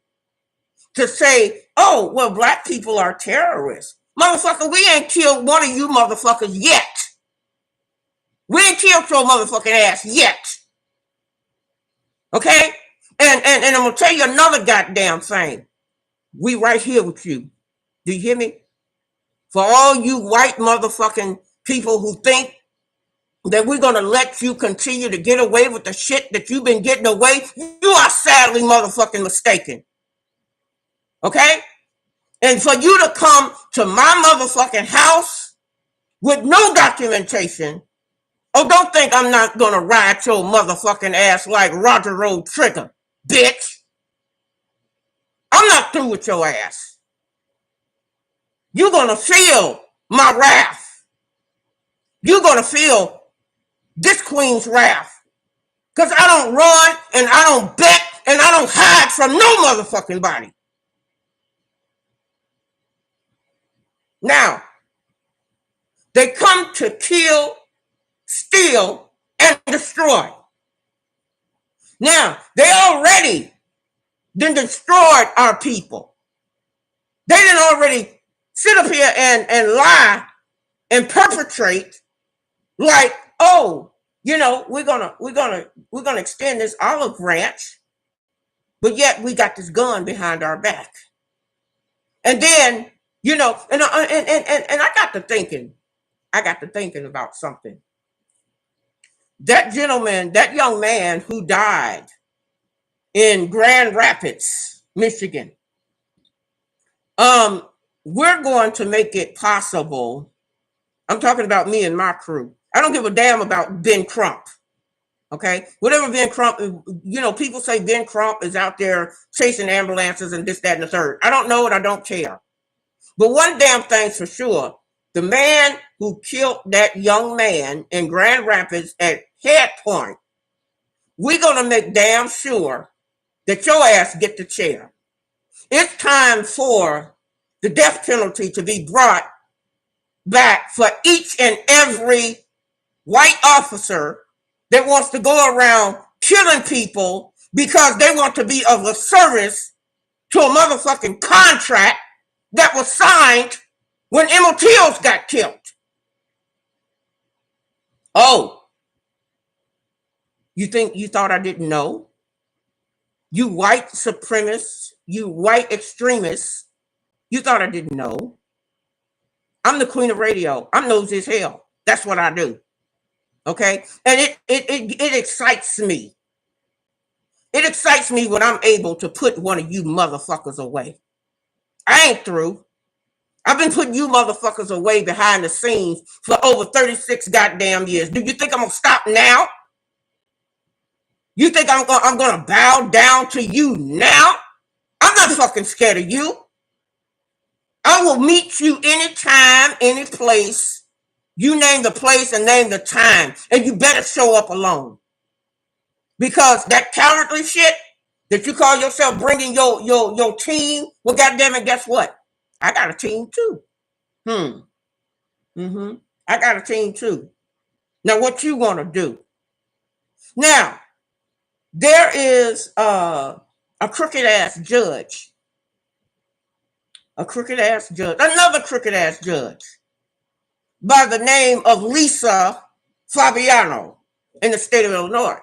to say, oh, well, Black people are terrorists. Motherfucker, we ain't killed one of you motherfuckers yet. We ain't killed your motherfucking ass yet. Okay? And I'm going to tell you another goddamn thing. We right here with you. Do you hear me? For all you white motherfucking people who think that we're going to let you continue to get away with the shit that you've been getting away, you are sadly motherfucking mistaken. Okay? And for you to come to my motherfucking house with no documentation Oh, don't think I'm not gonna ride your motherfucking ass like Roger Road Trigger, bitch. I'm not through with your ass. You're gonna feel my wrath. You're gonna feel this queen's wrath. Because I don't run and I don't bet and I don't hide from no motherfucking body. Now, they come to kill, steal, and destroy. Now, they already then destroyed our people. They didn't already sit up here and lie and perpetrate like, oh, you know, we're gonna extend this olive branch, but yet we got this gun behind our back. And then, you know, and I got to thinking about something. That gentleman, that young man who died in Grand Rapids, Michigan, we're going to make it possible. I'm talking about me and my crew. I don't give a damn about Ben Crump. Okay, whatever Ben Crump, you know, people say Ben Crump is out there chasing ambulances and this, that, and the third. I don't know it. I don't care. But one damn thing's for sure. The man who killed that young man in Grand Rapids at Head Point, we're going to make damn sure that your ass get the chair. It's time for the death penalty to be brought back for each and every white officer that wants to go around killing people because they want to be of a service to a motherfucking contract that was signed when Emmett Tills got killed. Oh, you thought I didn't know? You white supremacists, you white extremists, you thought I didn't know? I'm the queen of radio. I'm nosy as hell. That's what I do. Okay? And it excites me. It excites me when I'm able to put one of you motherfuckers away. I ain't through. I've been putting you motherfuckers away behind the scenes for over 36 goddamn years. Do you think I'm gonna stop now? You think I'm gonna bow down to you now? I'm not fucking scared of you. I will meet you anytime, any place. You name the place and name the time, and you better show up alone. Because that cowardly shit that you call yourself bringing your team, well, goddamn it, guess what? I got a team too. I got a team too. Now, what you want to do? Now, there is a crooked ass judge. Another crooked ass judge by the name of Lisa Fabiano in the state of Illinois.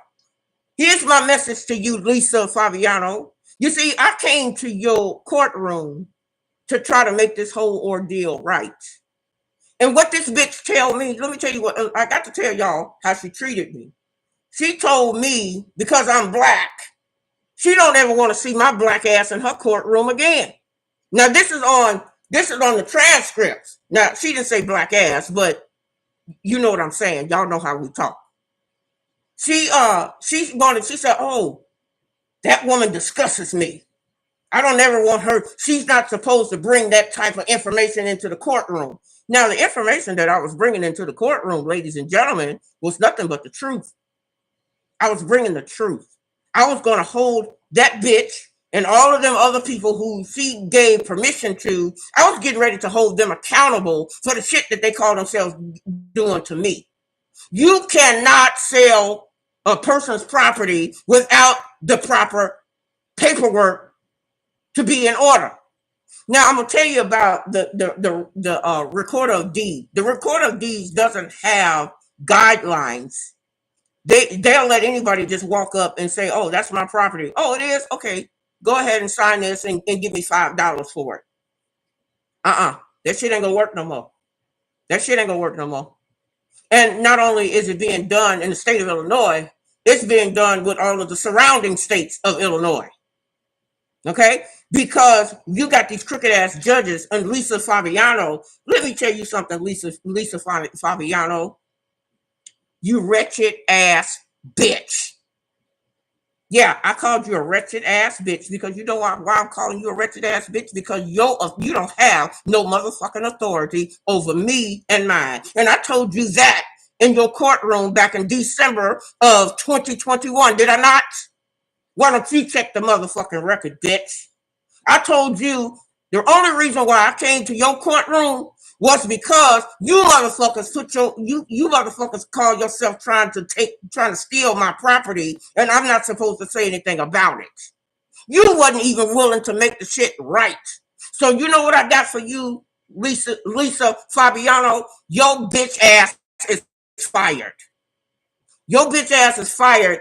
Here's my message to you, Lisa Fabiano. You see, I came to your courtroom to try to make this whole ordeal right. And what this bitch tell me, let me tell you what, I got to tell y'all how she treated me. She told me because I'm black, she don't ever want to see my black ass in her courtroom again. Now this is on the transcripts. Now she didn't say black ass, but you know what I'm saying. Y'all know how we talk. She said, oh, that woman disgusts me. I don't ever want her. She's not supposed to bring that type of information into the courtroom. Now, the information that I was bringing into the courtroom, ladies and gentlemen, was nothing but the truth. I was bringing the truth. I was going to hold that bitch and all of them other people who she gave permission to. I was getting ready to hold them accountable for the shit that they call themselves doing to me. You cannot sell a person's property without the proper paperwork to be in order. Now I'm gonna tell you about the recorder of deeds. The recorder of deeds doesn't have guidelines. They'll let anybody just walk up and say, "Oh, that's my property." Oh, it is? Okay, go ahead and sign this and give me $5 for it. That shit ain't gonna work no more. That shit ain't gonna work no more. And not only is it being done in the state of Illinois, it's being done with all of the surrounding states of Illinois. Okay? Because you got these crooked ass judges and Lisa Fabiano. Let me tell you something, Lisa Fabiano. You wretched ass bitch. Yeah, I called you a wretched ass bitch because you know why I'm calling you a wretched ass bitch? Because you don't have no motherfucking authority over me and mine. And I told you that in your courtroom back in December of 2021, did I not? Why don't you check the motherfucking record, bitch? I told you the only reason why I came to your courtroom was because you motherfuckers you motherfuckers call yourself trying to steal my property, and I'm not supposed to say anything about it. You wasn't even willing to make the shit right. So you know what I got for you, Lisa Fabiano? Your bitch ass is fired. Your bitch ass is fired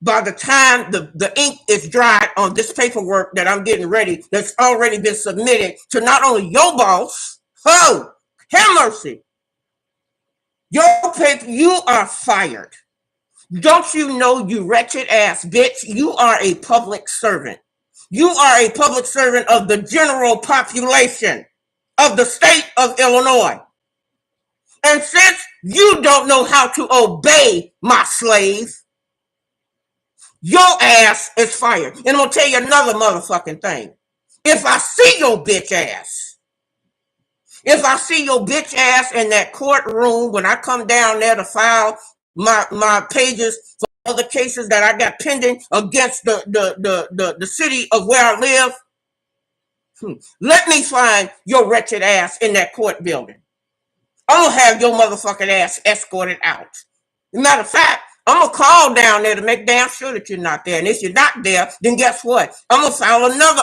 by the time the ink is dried on this paperwork that I'm getting ready, that's already been submitted to not only your boss, have mercy, your paper, you are fired. Don't you know, you wretched ass bitch, you are a public servant. You are a public servant of the general population of the state of Illinois. And since you don't know how to obey, my slave, your ass is fired. And I'm going to tell you another motherfucking thing. If I see your bitch ass in that courtroom when I come down there to file my pages for other cases that I got pending against the city of where I live, let me find your wretched ass in that court building. I'm going to have your motherfucking ass escorted out. Matter of fact, I'm going to call down there to make damn sure that you're not there. And if you're not there, then guess what? I'm going to file another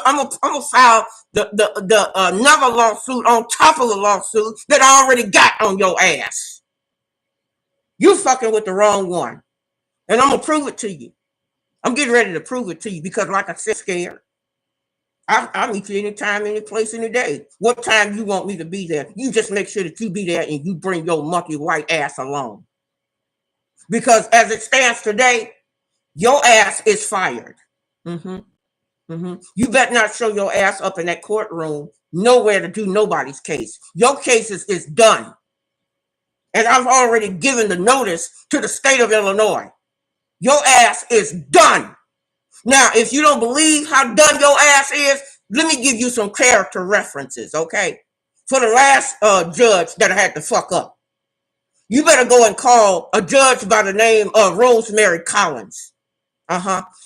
lawsuit on top of the lawsuit that I already got on your ass. You fucking with the wrong one. And I'm going to prove it to you. I'm getting ready to prove it to you because, like I said, scared. I'll meet you anytime, any place, any day. What time you want me to be there? You just make sure that you be there and you bring your monkey white ass along. Because as it stands today, your ass is fired. You better not show your ass up in that courtroom nowhere to do nobody's case. Your case is done. And I've already given the notice to the state of Illinois. Your ass is done. Now, if you don't believe how done your ass is, let me give you some character references, okay? For the last judge that I had to fuck up. You better go and call a judge by the name of Rosemary Collins.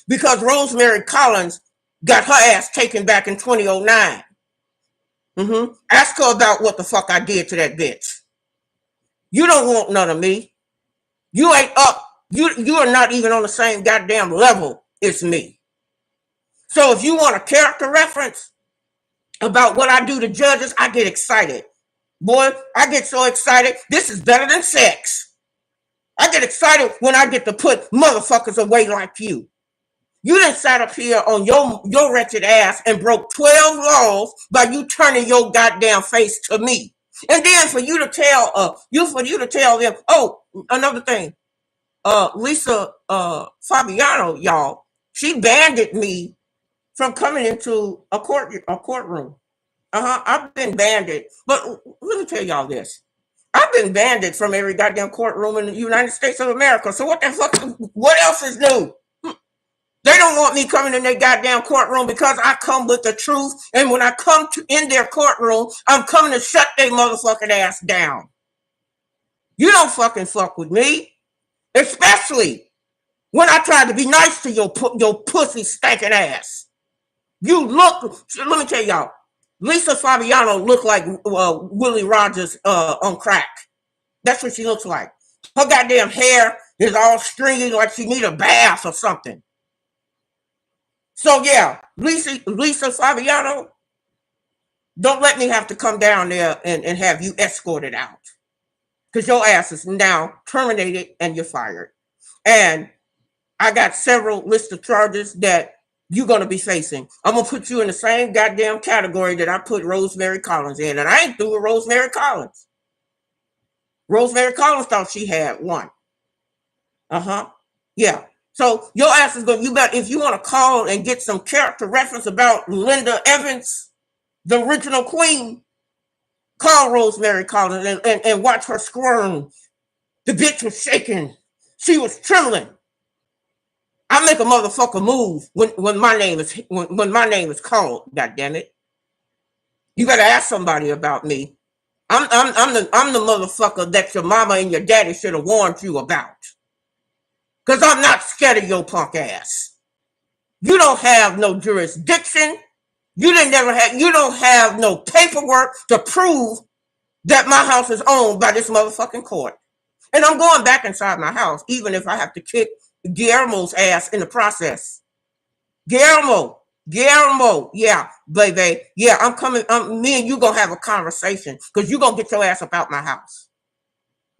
Because Rosemary Collins got her ass taken back in 2009. Ask her about what the fuck I did to that bitch. You don't want none of me. You ain't up. You are not even on the same goddamn level as me. So if you want a character reference about what I do to judges, I get excited. Boy, I get so excited. This is better than sex. I get excited when I get to put motherfuckers away like you. You done sat up here on your wretched ass and broke 12 laws by you turning your goddamn face to me. And then for you to tell them, oh, another thing, Lisa Fabiano, y'all, she banded me from coming into a courtroom. I've been banded. But let me tell y'all this. I've been banded from every goddamn courtroom in the United States of America. So what the fuck, what else is new? They don't want me coming in their goddamn courtroom because I come with the truth. And when I come in their courtroom, I'm coming to shut their motherfucking ass down. You don't fucking fuck with me. Especially when I tried to be nice to your pussy stinking ass. You look, let me tell y'all, Lisa Fabiano looked like Willie Rogers on crack. That's what she looks like. Her goddamn hair is all stringy like she need a bath or something. So yeah, Lisa Fabiano, don't let me have to come down there and have you escorted out. Because your ass is now terminated and you're fired. And I got several list of charges that you're going to be facing. I'm going to put you in the same goddamn category that I put Rosemary Collins in. And I ain't through with Rosemary Collins. Rosemary Collins thought she had one. Yeah. So your ass is going to, if you want to call and get some character reference about Linda Evans, the original queen, call Rosemary Collins and watch her squirm. The bitch was shaking She was trembling. I make a motherfucker move when my name is called. God damn it! You better ask somebody about me. I'm the motherfucker that your mama and your daddy should have warned you about. Cause I'm not scared of your punk ass. You don't have no jurisdiction. You don't have no paperwork to prove that my house is owned by this motherfucking court. And I'm going back inside my house, even if I have to kick Guillermo's ass in the process. Guillermo, yeah, baby, yeah, I'm coming. Me and you gonna have a conversation because you gonna get your ass up out my house.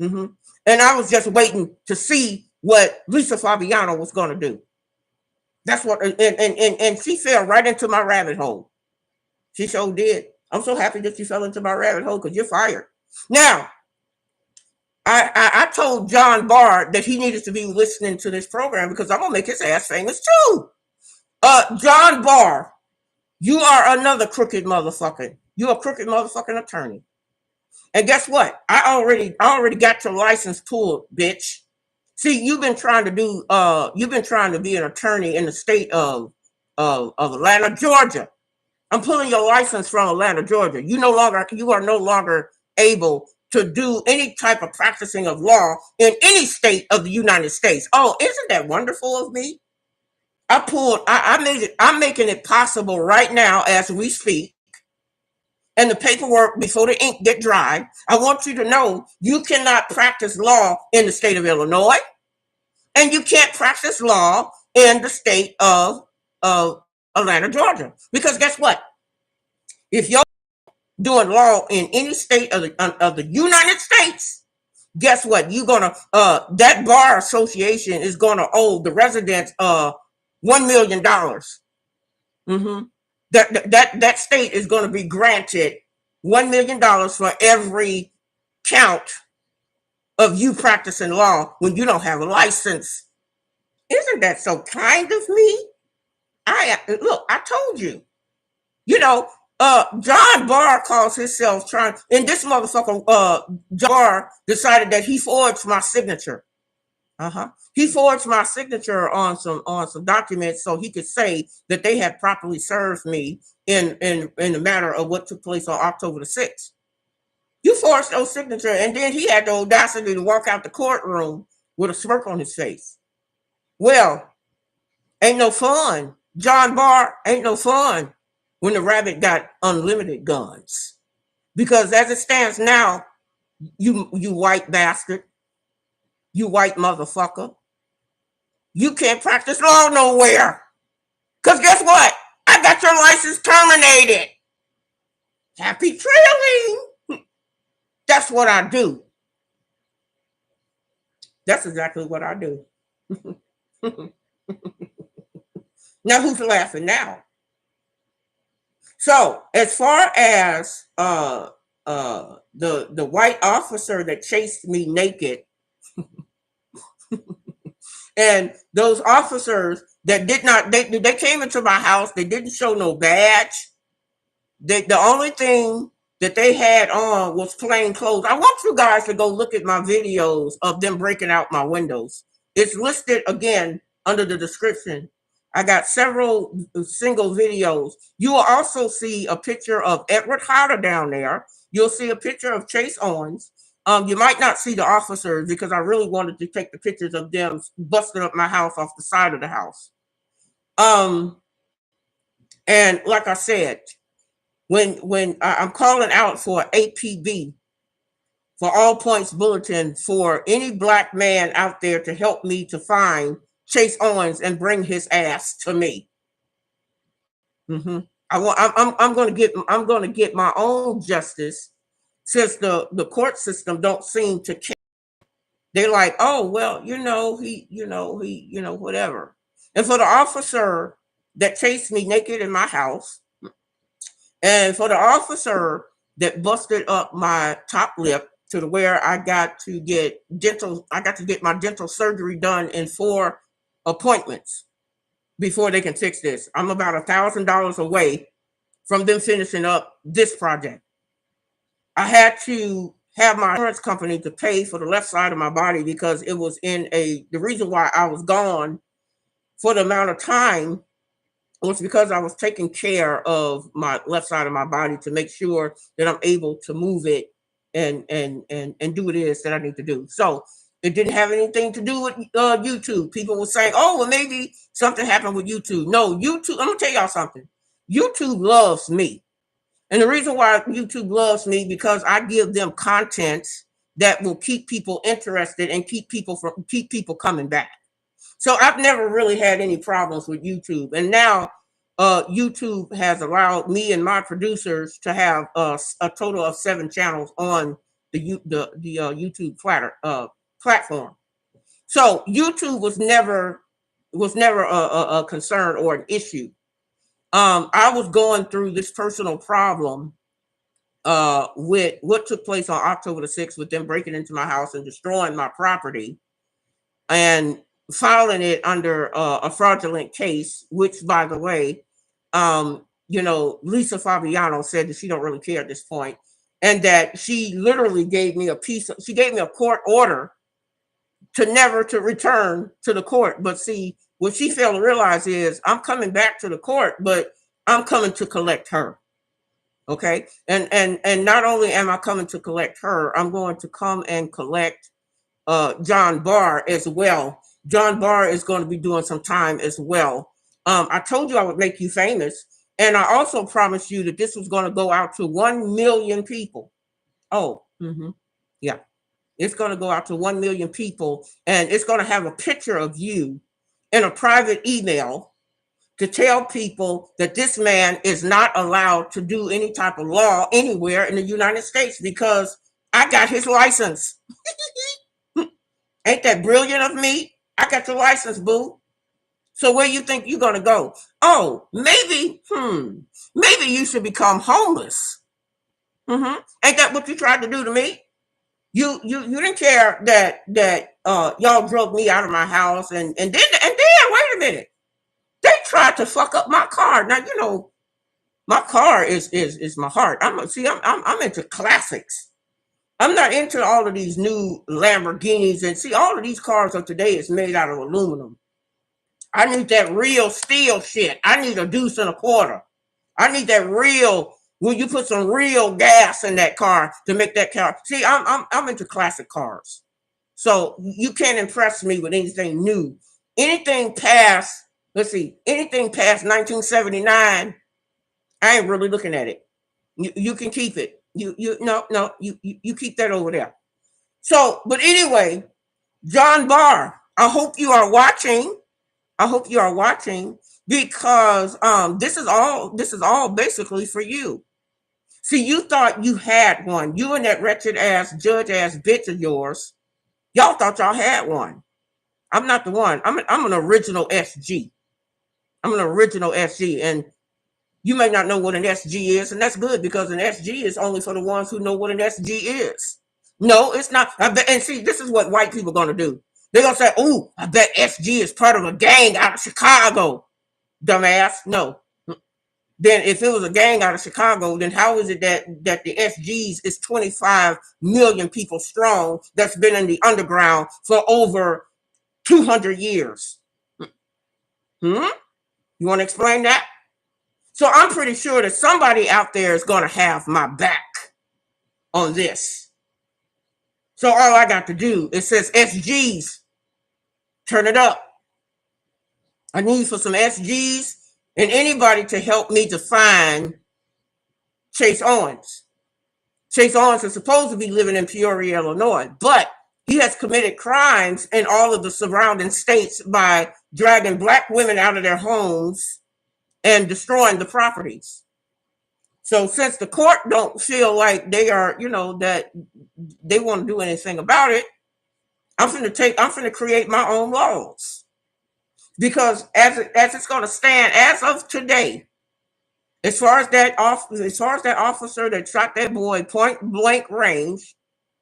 Mm-hmm. And I was just waiting to see what Lisa Fabiano was gonna do. That's what, and she fell right into my rabbit hole. She sure did. I'm so happy that you fell into my rabbit hole because you're fired. Now, I told John Barr that he needed to be listening to this program because I'm gonna make his ass famous too. John Barr, you are another crooked motherfucker. You're a crooked motherfucking attorney. And guess what? I already got your license pulled, bitch. See, you've been trying to be an attorney in the state of Atlanta, Georgia. I'm pulling your license from Atlanta, Georgia. You are no longer able to do any type of practicing of law in any state of the United States. Oh, isn't that wonderful of me? I'm making it possible right now as we speak. And the paperwork before the ink get dry. I want you to know you cannot practice law in the state of Illinois, and you can't practice law in the state of Atlanta, Georgia. Because guess what? If you're doing law in any state of the United States, guess what? You're gonna that bar association is gonna owe the residents $1 million. Mm-hmm. That state is going to be granted $1 million for every count of you practicing law when you don't have a license. Isn't that so kind of me? I told you. You know, John Barr calls himself trying, and this motherfucker, John Barr decided that he forged my signature. He forged my signature on some documents so he could say that they had properly served me in the matter of what took place on October the 6th. You forged those signature, and then he had the audacity to walk out the courtroom with a smirk on his face. Well, ain't no fun. John Barr, ain't no fun when the rabbit got unlimited guns. Because as it stands now, you white bastard, you white motherfucker, you can't practice law nowhere. Because guess what? I got your license terminated. Happy trailing. That's what I do. That's exactly what I do. Now, who's laughing now? So, as far as the white officer that chased me naked, and those officers that did not, they came into my house, they didn't show no badge. The only thing that they had on was plain clothes. I want you guys to go look at my videos of them breaking out my windows. It's listed again under the description. I got several single videos. You will also see a picture of Edward Hodder down there. You'll see a picture of Chase Owens. You might not see the officers because I really wanted to take the pictures of them busting up my house off the side of the house. And like I said, when I'm calling out for APB, for All Points Bulletin, for any black man out there to help me to find Chase Owens and bring his ass to me. Mm-hmm. I'm going to get my own justice, since the court system don't seem to care. They're like, oh well, he whatever. And for the officer that chased me naked in my house, and for the officer that busted up my top lip to the where I got to get my dental surgery done in 4 appointments before they can fix this. I'm about $1,000 away from them finishing up this project. I had to have my insurance company to pay for the left side of my body because it was the reason why I was gone for the amount of time was because I was taking care of my left side of my body to make sure that I'm able to move it and do what it is that I need to do. So it didn't have anything to do with YouTube. People were saying, "Oh, well, maybe something happened with YouTube." No, YouTube. I'm gonna tell y'all something. YouTube loves me, and the reason why YouTube loves me because I give them content that will keep people interested and keep people coming back. So I've never really had any problems with YouTube. And now YouTube has allowed me and my producers to have a total of 7 channels on the YouTube platform. So YouTube was never a concern or an issue. I was going through this personal problem with what took place on October the 6th with them breaking into my house and destroying my property and filing it under a fraudulent case, which, by the way, Lisa Fabiano said that she don't really care at this point, and that she literally gave me a court order to never to return to the court. But see, what she failed to realize is I'm coming back to the court, but I'm coming to collect her. Okay. And not only am I coming to collect her, I'm going to come and collect John Barr as well. John Barr is going to be doing some time as well. I told you I would make you famous. And I also promised you that this was going to go out to 1 million people. Oh, yeah. It's going to go out to 1 million people. And it's going to have a picture of you in a private email to tell people that this man is not allowed to do any type of law anywhere in the United States because I got his license. Ain't that brilliant of me? I got your license, boo. So where you think you're gonna go? Oh, maybe you should become homeless. Ain't that what you tried to do to me? You didn't care that y'all drove me out of my house and then wait a minute. They tried to fuck up my car. Now my car is my heart. I'm into classics. I'm not into all of these new Lamborghinis, and see, all of these cars of today is made out of aluminum. I need that real steel shit. I need a deuce and a quarter. I need that real. Will you put some real gas in that car to make that car? See, I'm into classic cars, so you can't impress me with anything new. Anything past 1979, I ain't really looking at it. You can keep it. You keep that over there. So, but anyway, John Barr, I hope you are watching. Because this is all basically for you. See, you thought you had one. You and that wretched ass judge ass bitch of yours, y'all thought y'all had one. I'm not the one. I'm an original SG. I'm an original SG, and you may not know what an SG is, and that's good because an SG is only for the ones who know what an SG is. No, it's not. And see, this is what white people are going to do. They're going to say, "Oh, I bet SG is part of a gang out of Chicago." Dumbass. No. Then if it was a gang out of Chicago, then how is it that the SGs is 25 million people strong that's been in the underground for over 200 years? You want to explain that? So I'm pretty sure that somebody out there is going to have my back on this. So all I got to do, it says SGs, turn it up. I need for some SGs and anybody to help me to find Chase Owens. Chase Owens is supposed to be living in Peoria, Illinois, but he has committed crimes in all of the surrounding states by dragging black women out of their homes and destroying the properties. So since the court don't feel like they are, that they want to do anything about it, I'm going to create my own laws. Because as it's going to stand as of today, as far as that officer that shot that boy point blank range,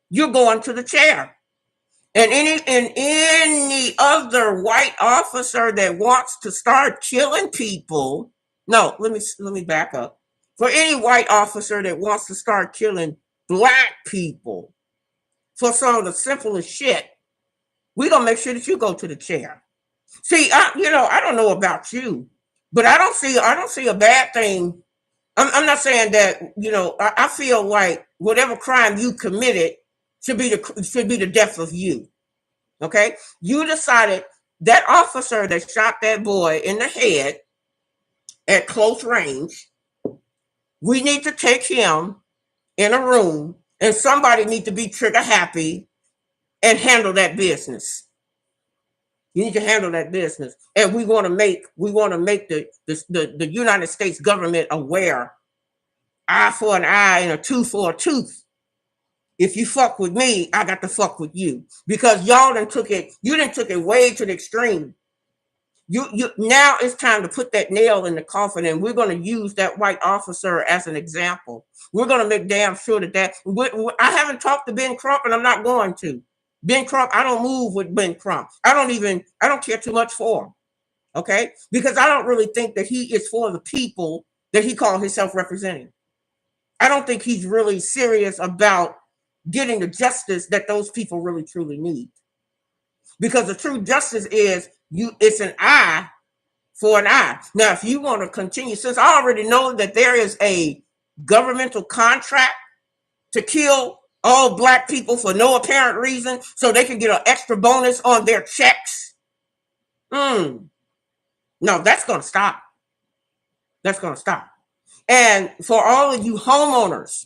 you're going to the chair. And any other white officer that wants to start killing people, no, let me back up. For any white officer that wants to start killing black people, for some of the simplest shit, we're gonna make sure that you go to the chair. See, I don't know about you, but I don't see a bad thing. I'm not saying that, I feel like whatever crime you committed should be the death of you. Okay, you decided that officer that shot that boy in the head at close range, we need to take him in a room, and somebody need to be trigger happy and handle that business. You need to handle that business, and we want to make the United States government aware. Eye for an eye and a tooth for a tooth. If you fuck with me, I got to fuck with you, because y'all done took it. You done took it way to the extreme. You now it's time to put that nail in the coffin, and we're going to use that white officer as an example. We're going to make damn sure that I haven't talked to Ben Crump, and I'm not going to. Ben Crump, I don't move with Ben Crump. I don't care too much for him. Okay? Because I don't really think that he is for the people that he called himself representing. I don't think he's really serious about getting the justice that those people really truly need. Because the true justice is it's an eye for an eye. Now, if you want to continue, since I already know that there is a governmental contract to kill all Black people for no apparent reason so they can get an extra bonus on their checks. No, that's going to stop. That's going to stop. And for all of you homeowners,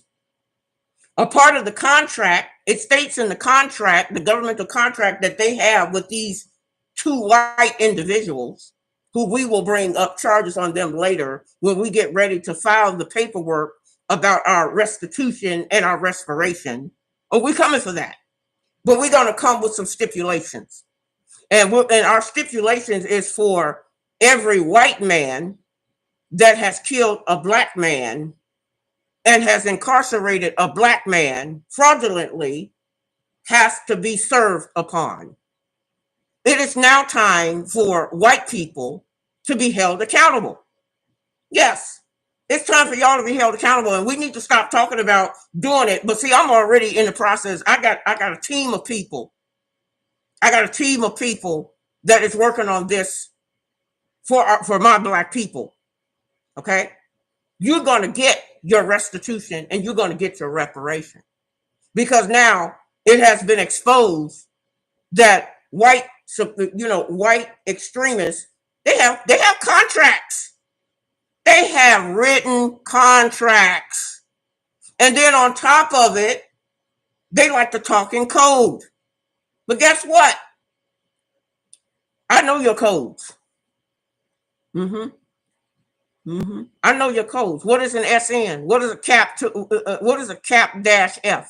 a part of the contract, it states in the contract, the governmental contract that they have with these two white individuals, who we will bring up charges on them later when we get ready to file the paperwork about our restitution and our restoration. Oh, we're coming for that. But we're going to come with some stipulations. And our stipulations is for every white man that has killed a Black man and has incarcerated a Black man fraudulently has to be served upon. It is now time for white people to be held accountable. Yes, it's time for y'all to be held accountable, and we need to stop talking about doing it. But see, I'm already in the process. I got a team of people. I got a team of people that is working on this for my Black people. Okay? You're going to get your restitution and you're going to get your reparation, because now it has been exposed that white extremists, they have contracts. They have written contracts. And then on top of it, they like to talk in code. But guess what? I know your codes. I know your codes. What is an SN? What is a cap what is a cap -F?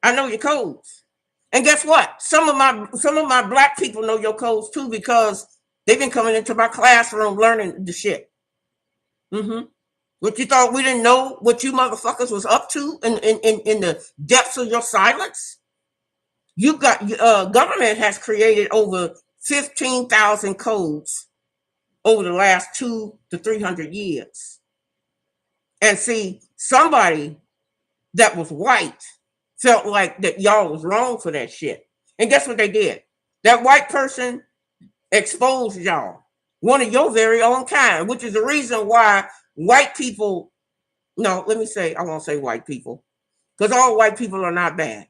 I know your codes. And guess what? Some of my Black people know your codes too, because they've been coming into my classroom learning the shit. What, you thought we didn't know what you motherfuckers was up to in the depths of your silence? You got government has created over 15,000 codes over the last 200 to 300 years. And see, somebody that was white felt like that y'all was wrong for that shit. And guess what they did? That white person exposed y'all, one of your very own kind, which is the reason why white people, no, let me say, I won't say white people, because all white people are not bad.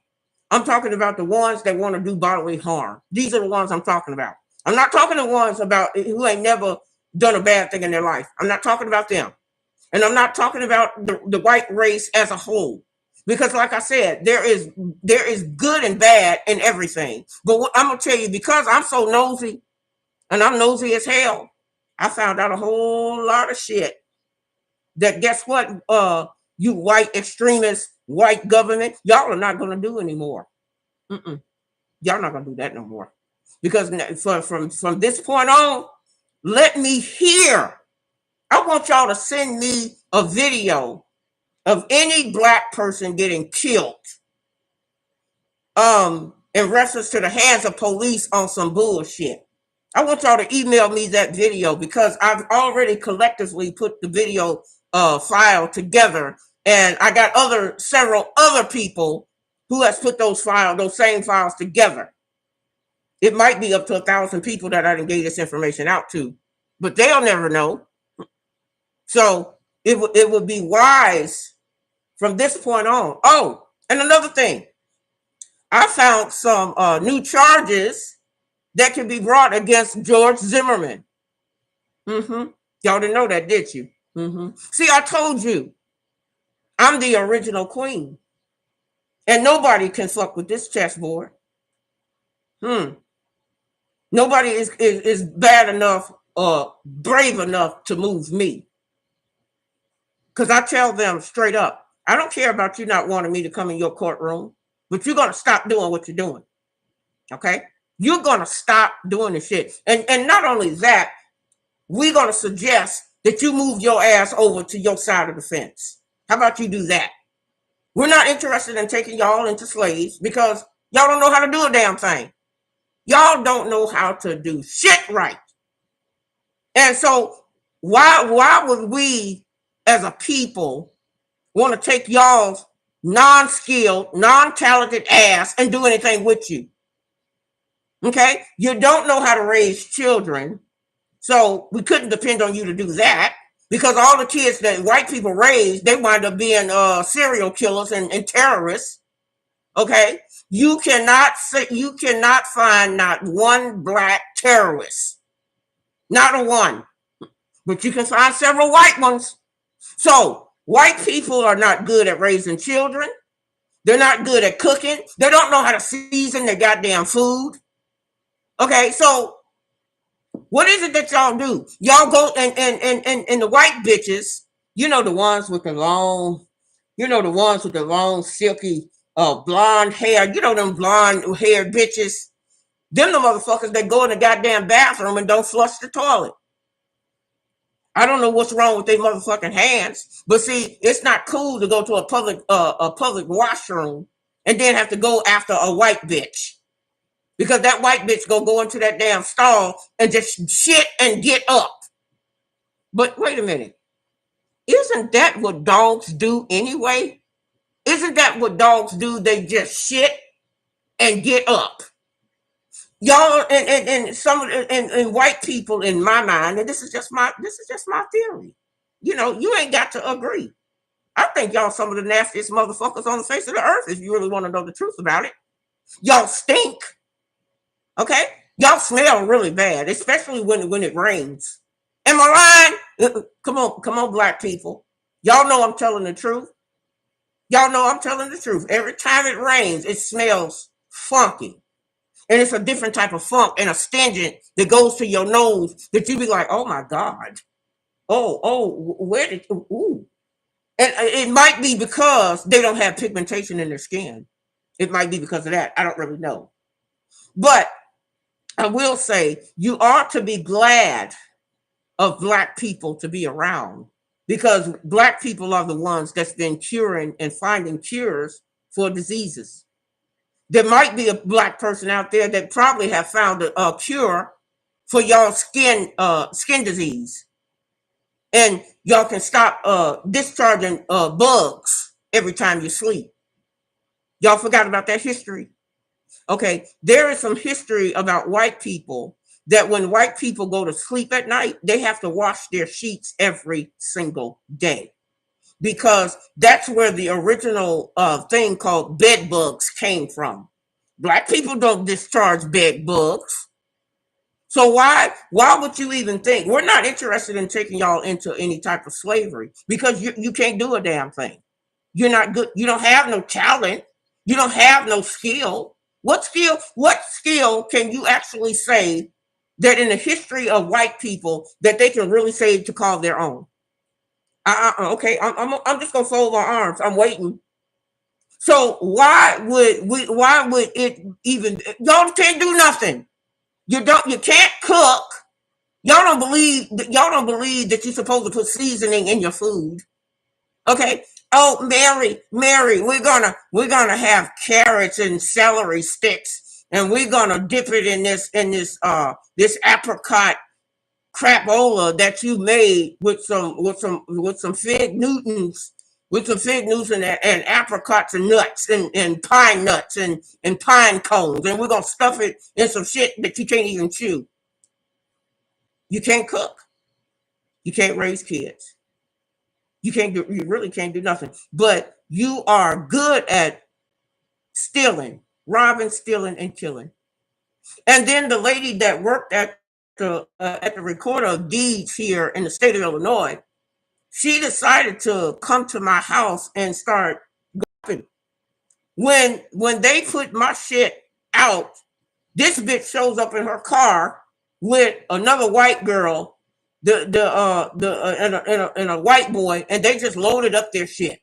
I'm talking about the ones that want to do bodily harm. These are the ones I'm talking about. I'm not talking to ones about who ain't never done a bad thing in their life. I'm not talking about them. And I'm not talking about the white race as a whole. Because like I said, there is good and bad in everything. But what I'm going to tell you, because I'm so nosy, and I'm nosy as hell, I found out a whole lot of shit that, guess what, you white extremists, white government, y'all are not going to do anymore. Y'all not going to do that no more. Because from this point on, let me hear. I want y'all to send me a video of any Black person getting killed in reference to the hands of police on some bullshit. I want y'all to email me that video, because I've already collectively put the video file together, and I got several other people who has put those same files together. It might be up to 1,000 people that I done gave this information out to, but they'll never know. So it would be wise from this point on. Oh, and another thing, I found some new charges that can be brought against George Zimmerman. Y'all didn't know that, did you? See, I told you, I'm the original queen, and nobody can fuck with this chessboard. Nobody is bad enough or brave enough to move me. Because I tell them straight up, I don't care about you not wanting me to come in your courtroom, but you're going to stop doing what you're doing. Okay? You're going to stop doing the shit. And not only that, we're going to suggest that you move your ass over to your side of the fence. How about you do that? We're not interested in taking y'all into slaves because y'all don't know how to do a damn thing. Y'all don't know how to do shit right. And so why would we as a people want to take y'all's non-skilled, non-talented ass and do anything with you? Okay? You don't know how to raise children, so we couldn't depend on you to do that, because all the kids that white people raise, they wind up being serial killers and terrorists. Okay? You cannot find not one black terrorist. Not a one. But you can find several white ones. So white people are not good at raising children. They're not good at cooking. They don't know how to season their goddamn food. Okay, so what is it that y'all do? Y'all go and the white bitches, you know, the ones with the long, silky blonde hair, you know, them blonde haired bitches. Them the motherfuckers that go in the goddamn bathroom and don't flush the toilet. I don't know what's wrong with their motherfucking hands, but see, it's not cool to go to a public washroom and then have to go after a white bitch, because that white bitch gonna go into that damn stall and just shit and get up. But wait a minute, isn't that what dogs do anyway? Isn't that what dogs do? They just shit and get up. Y'all and some and white people, in my mind, and this is just my theory. You know, you ain't got to agree. I think y'all some of the nastiest motherfuckers on the face of the earth, if you really want to know the truth about it. Y'all stink. Okay? Y'all smell really bad, especially when it rains. Am I lying? Come on, black people. Y'all know I'm telling the truth. Y'all know I'm telling the truth. Every time it rains, it smells funky. And it's a different type of funk and a stringent that goes to your nose that you be like, oh my God. Where did, ooh. And it might be because they don't have pigmentation in their skin. It might be because of that. I don't really know. But I will say, you ought to be glad of black people to be around, because black people are the ones that's been curing and finding cures for diseases. There might be a black person out there that probably have found a cure for y'all skin disease, and y'all can stop discharging bugs every time you sleep. Y'all forgot about that history? Okay, there is some history about white people that when white people go to sleep at night, they have to wash their sheets every single day, because that's where the original thing called bed bugs came from. Black people don't discharge bed bugs. So why would you even think? We're not interested in taking y'all into any type of slavery, because you can't do a damn thing. You're not good. You don't have no talent. You don't have no skill. What skill can you actually say that in the history of white people that they can really say to call their own? Okay, I'm just gonna fold my arms. I'm waiting. So why would it even? Y'all can't do nothing. You can't cook. Y'all don't believe that you're supposed to put seasoning in your food. Okay. Oh, Mary, we're gonna have carrots and celery sticks, and we're gonna dip it in this apricot crapola that you made with some fig Newtons with some fig newts and apricots and nuts and pine nuts and pine cones, and we're gonna stuff it in some shit that you can't even chew. You can't cook. You can't raise kids. You really can't do nothing. But you are good at stealing, robbing, stealing, and killing. And then the lady that worked at the recorder of deeds here in the state of Illinois, she decided to come to my house and start golfing. When they put my shit out, this bitch shows up in her car with another white girl, and a white boy, and they just loaded up their shit.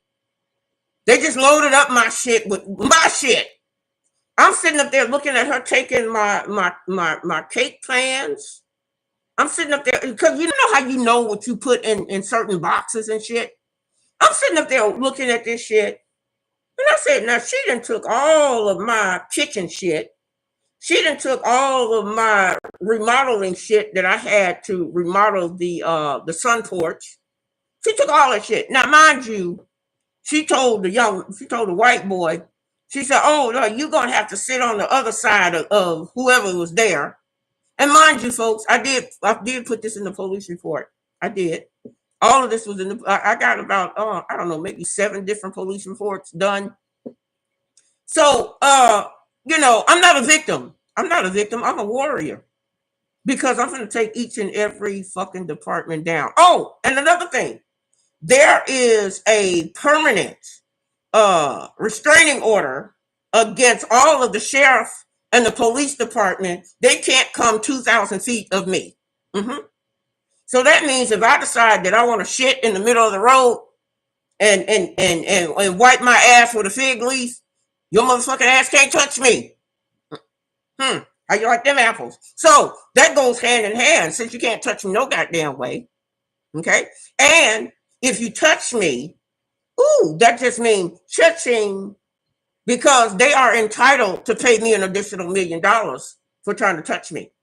They just loaded up my shit with my shit. I'm sitting up there looking at her taking my cake plans. I'm sitting up there because you know how you know what you put in certain boxes and shit. I'm sitting up there looking at this shit, and I said, now she done took all of my kitchen shit. She done took all of my remodeling shit that I had to remodel the sun porch. She took all that shit. Now, mind you, she told the white boy, she said, "Oh, no, you're gonna have to sit on the other side of whoever was there." And mind you, folks, I did put this in the police report. I did. All of this was in the. I got about I don't know, maybe 7 different police reports done. So I'm not a victim. I'm not a victim. I'm a warrior because I'm going to take each and every fucking department down. Oh, and another thing, there is a permanent restraining order against all of the sheriff and the police department. They can't come 2,000 feet of me. So that means if I decide that I want to shit in the middle of the road and wipe my ass with a fig leaf, your motherfucking ass can't touch me. How you like them apples? So that goes hand in hand, since you can't touch me no goddamn way. Okay? And if you touch me, that just means cha-ching, because they are entitled to pay me an additional $1 million for trying to touch me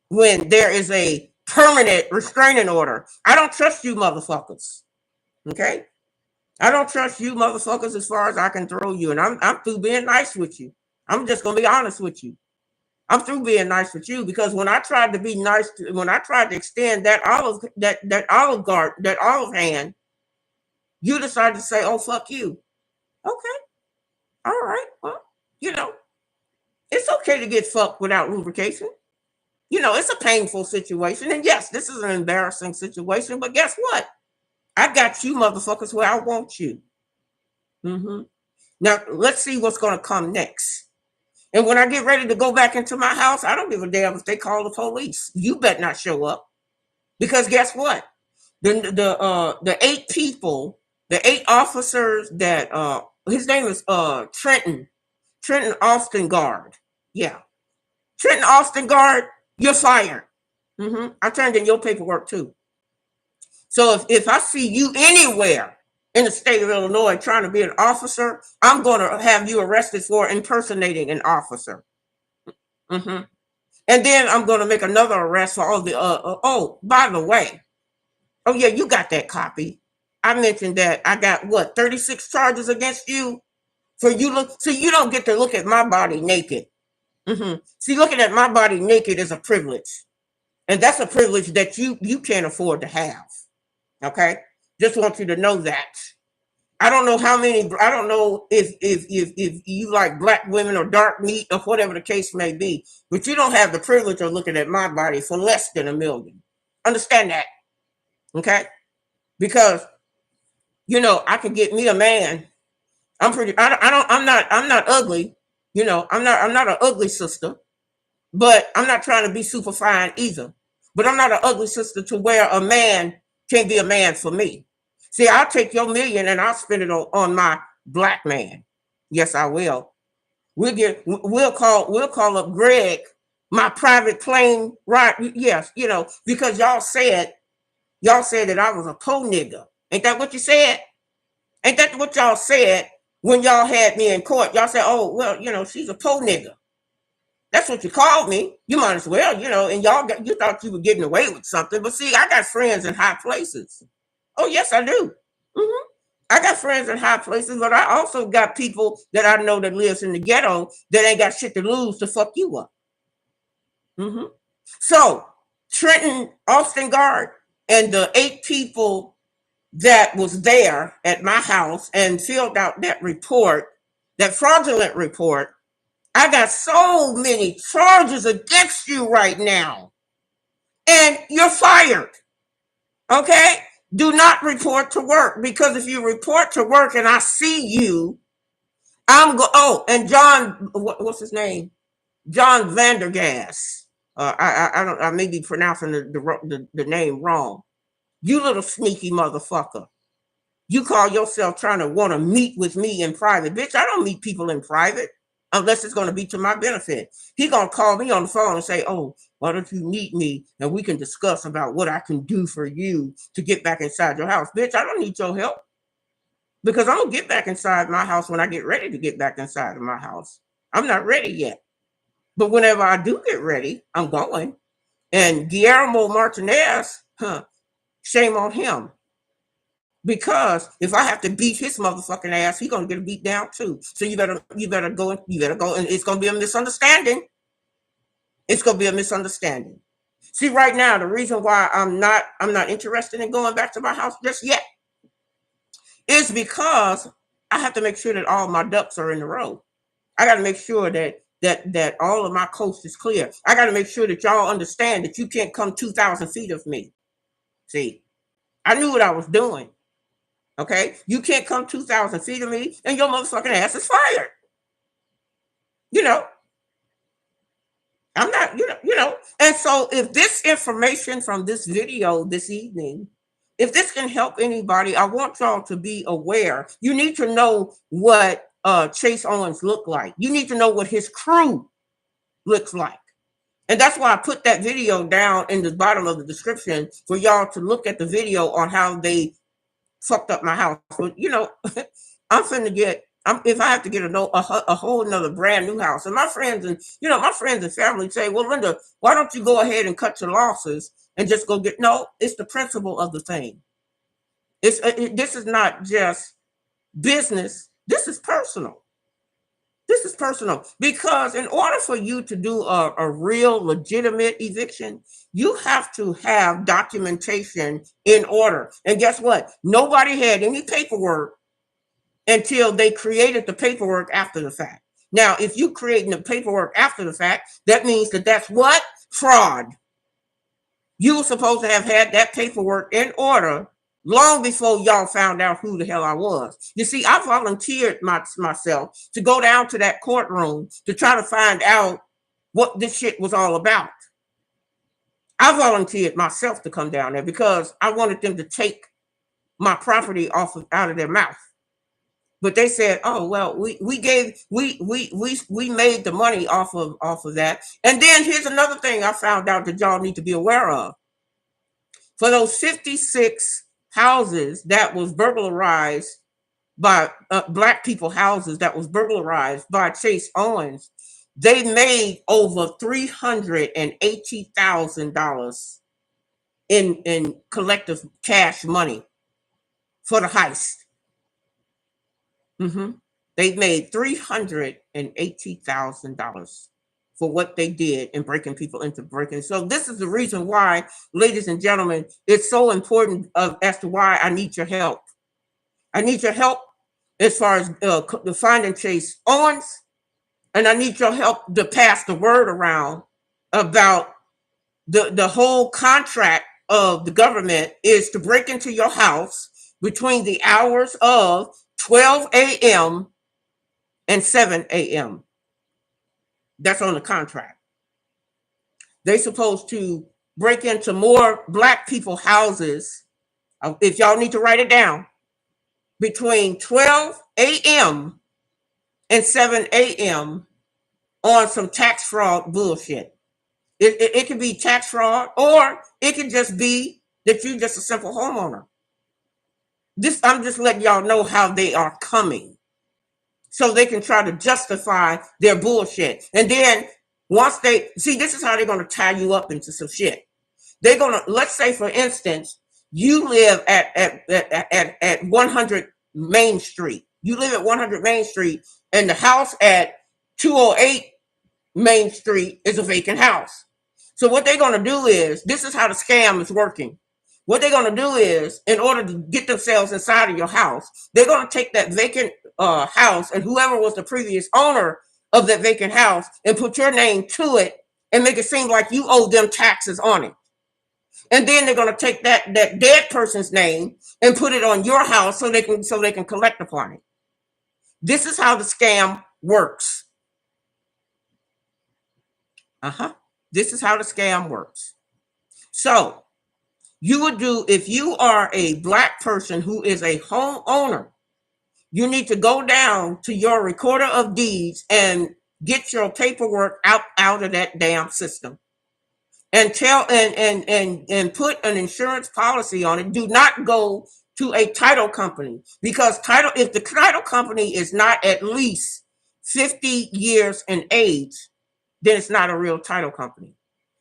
when there is a permanent restraining order. I don't trust you motherfuckers. Okay? I don't trust you motherfuckers as far as I can throw you. And I'm through being nice with you. I'm just going to be honest with you. I'm through being nice with you because when I tried to be nice, when I tried to extend that olive hand, you decided to say, "Oh, fuck you." Okay. All right. Well, it's okay to get fucked without lubrication. It's a painful situation. And yes, this is an embarrassing situation, but guess what? I got you motherfuckers where I want you. Now, let's see what's going to come next. And when I get ready to go back into my house, I don't give a damn if they call the police. You better not show up. Because guess what? The 8 people, the 8 officers that his name is Trenton Austin Guard. Yeah. Trenton Austin Guard, you're fired. I turned in your paperwork too. So if I see you anywhere in the state of Illinois trying to be an officer, I'm going to have you arrested for impersonating an officer. And then I'm going to make another arrest for all the, by the way, oh yeah, you got that copy. I mentioned that I got 36 charges against you so you don't get to look at my body naked. See, looking at my body naked is a privilege. And that's a privilege that you can't afford to have. Okay? Just want you to know that. I don't know if you like black women or dark meat or whatever the case may be, but you don't have the privilege of looking at my body for less than $1 million. Understand that. Okay? Because, I can get me a man. I'm not ugly. I'm not an ugly sister, but I'm not trying to be super fine either. But I'm not an ugly sister to where a man can't be a man for me. See, I'll take your $1 million and I'll spend it on my black man. Yes, I will. We'll call up Greg, my private plane, right? Yes, because y'all said that I was a po nigga. Ain't that what you said? Ain't that what y'all said when y'all had me in court? Y'all said, "Oh, well, she's a po nigga." That's what you called me. You might as well, and you thought you were getting away with something. But see, I got friends in high places. Oh, yes, I do. I got friends in high places, but I also got people that I know that lives in the ghetto that ain't got shit to lose to fuck you up. Mm-hmm. So Trenton Austin Guard and the 8 people that was there at my house and filled out that report, that fraudulent report, I got so many charges against you right now. And you're fired. Okay? Do not report to work, because if you report to work and I see you, and John, what's his name? John Vandergas. I don't. I may be pronouncing the name wrong. You little sneaky motherfucker. You call yourself trying to want to meet with me in private. Bitch, I don't meet people in private unless it's going to be to my benefit. He going to call me on the phone and say, oh, why don't you meet me and we can discuss about what I can do for you to get back inside your house. Bitch, I don't need your help, because I'm going to get back inside my house when I get ready to get back inside of my house. I'm not ready yet. But whenever I do get ready, I'm going. And Guillermo Martinez, shame on him. Because if I have to beat his motherfucking ass, he's gonna get a beat down too. So you better go, and it's gonna be a misunderstanding. It's gonna be a misunderstanding. See, right now, the reason why I'm not interested in going back to my house just yet is because I have to make sure that all my ducks are in a row. I got to make sure that all of my coast is clear. I got to make sure that y'all understand that you can't come 2,000 feet of me. See, I knew what I was doing. Okay, you can't come 2,000 feet of me, and your motherfucking ass is fired. You know, I'm not. And so, if this information from this video this evening, if this can help anybody, I want y'all to be aware. You need to know what Chase Owens looked like. You need to know what his crew looks like. And that's why I put that video down in the bottom of the description for y'all to look at the video on how they fucked up my house. But, I'm finna get, if I have to get a whole another brand new house. And my friends and family say, well, Linda, why don't you go ahead and cut your losses and just go get, no, it's the principle of the thing. This is not just business. This is personal. This is personal, because in order for you to do a real legitimate eviction, you have to have documentation in order. And guess what? Nobody had any paperwork until they created the paperwork after the fact. Now, if you creating the paperwork after the fact, that means that's what? Fraud. You were supposed to have had that paperwork in order long before y'all found out who the hell I was. You see, I volunteered myself to go down to that courtroom to try to find out what this shit was all about. I volunteered myself to come down there because I wanted them to take my property out of their mouth. But they said, oh, well, we made the money off of that. And then here's another thing I found out that y'all need to be aware of. For those 56 houses that was burglarized by Black people, houses that was burglarized by Chase Owens, they made over $380,000 in collective cash money for the heist. They made $380,000 for what they did in breaking people into breaking. So this is the reason why, ladies and gentlemen, it's so important as to why I need your help. I need your help as far as finding Chase Owens, and I need your help to pass the word around about the whole contract of the government is to break into your house between the hours of 12 a.m. and 7 a.m. That's on the contract. They're supposed to break into more Black people houses, if y'all need to write it down, between 12 a.m. and 7 a.m. on some tax fraud bullshit. It can be tax fraud, or it can just be that you're just a simple homeowner. I'm just letting y'all know how they are coming, so they can try to justify their bullshit. And then once they see, this is how they're going to tie you up into some shit. Let's say, for instance, you live at 100 Main Street. You live at 100 Main Street, and the house at 208 Main Street is a vacant house. So what they're going to do is, this is how the scam is working. What they're going to do is, in order to get themselves inside of your house, they're going to take that vacant house and whoever was the previous owner of that vacant house and put your name to it and make it seem like you owe them taxes on it. And then they're going to take that dead person's name and put it on your house so they can collect upon it. This is how the scam works. This is how the scam works. So you would do, if you are a Black person who is a homeowner, you need to go down to your recorder of deeds and get your paperwork out of that damn system. And tell and put an insurance policy on it. Do not go to a title company, because if the title company is not at least 50 years in age, then it's not a real title company.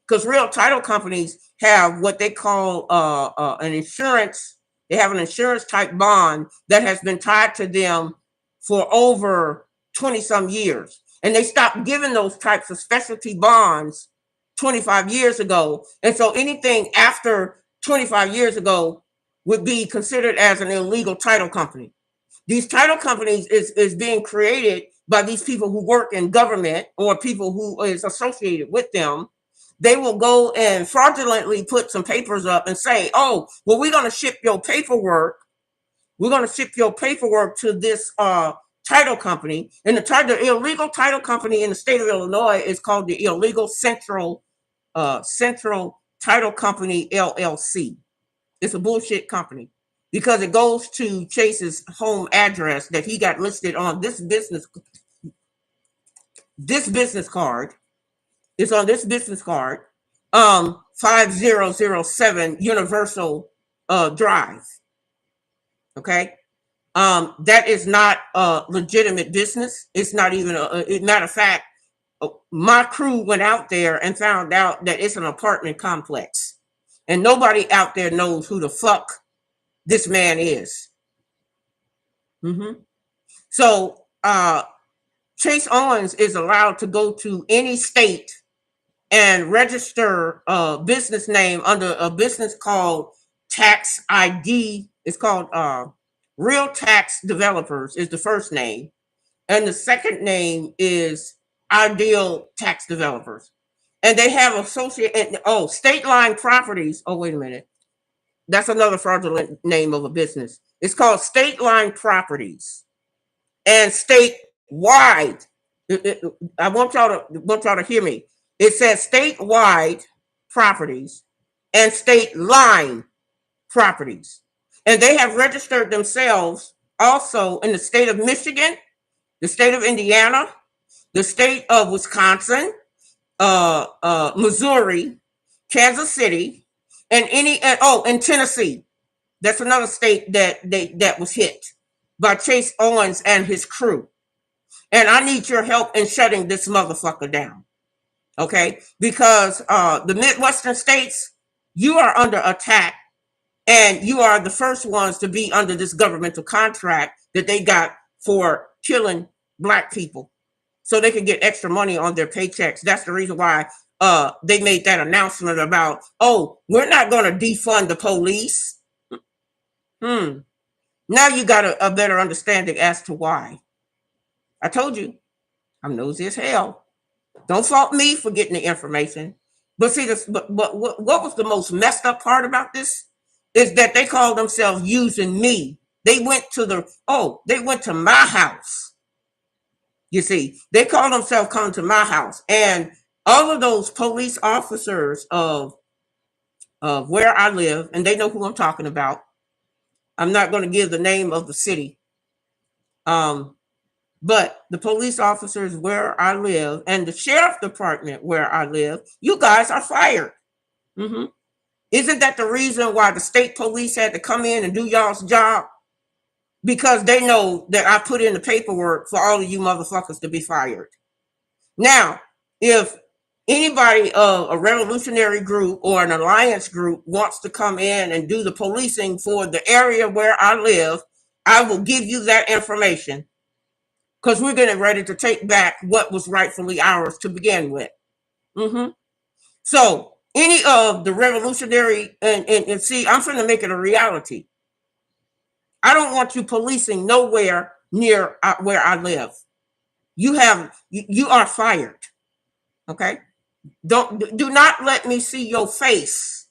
Because real title companies have what they call an insurance. They have an insurance type bond that has been tied to them for over 20 some years. And they stopped giving those types of specialty bonds 25 years ago. And so anything after 25 years ago would be considered as an illegal title company. These title companies is being created by these people who work in government or people who is associated with them. They will go and fraudulently put some papers up and say, oh, well, we're going to ship your paperwork. We're going to ship your paperwork to this title company. And the illegal title company in the state of Illinois is called the Illegal Central Title Company, LLC. It's a bullshit company because it goes to Chase's home address that he got listed on this business card. It's on this business card, 5007 Universal Drive. Okay. That is not a legitimate business. It's not even matter of fact, my crew went out there and found out that it's an apartment complex, and nobody out there knows who the fuck this man is. So Chase Owens is allowed to go to any state and register a business name under a business called Tax ID. It's called Real Tax Developers is the first name. And the second name is Ideal Tax Developers. And they have State Line Properties. Oh, wait a minute. That's another fraudulent name of a business. It's called State Line Properties. And statewide, I want y'all to hear me. It says statewide properties and state line properties. And they have registered themselves also in the state of Michigan, the state of Indiana, the state of Wisconsin, Missouri, Kansas City, and Tennessee. That's another state that was hit by Chase Owens and his crew. And I need your help in shutting this motherfucker down. Okay? Because the Midwestern states, you are under attack, and you are the first ones to be under this governmental contract that they got for killing Black people so they could get extra money on their paychecks. That's the reason why they made that announcement about, oh, we're not going to defund the police. Now you got a better understanding as to why. I told you, I'm nosy as hell. Don't fault me for getting the information. But see, what was the most messed up part about this is that they called themselves using me. They went to my house. You see, they called themselves coming to my house. And all of those police officers of where I live, and they know who I'm talking about. I'm not going to give the name of the city. But the police officers where I live and the sheriff department where I live, you guys are fired. Isn't that the reason why the state police had to come in and do y'all's job? Because they know that I put in the paperwork for all of you motherfuckers to be fired. Now, if anybody of a revolutionary group or an alliance group wants to come in and do the policing for the area where I live, I will give you that information because we're getting ready to take back what was rightfully ours to begin with. Mm-hmm. So any of the revolutionary and see, I'm going to make it a reality. I don't want you policing nowhere near where I live. You are fired. Okay. Do not let me see your face.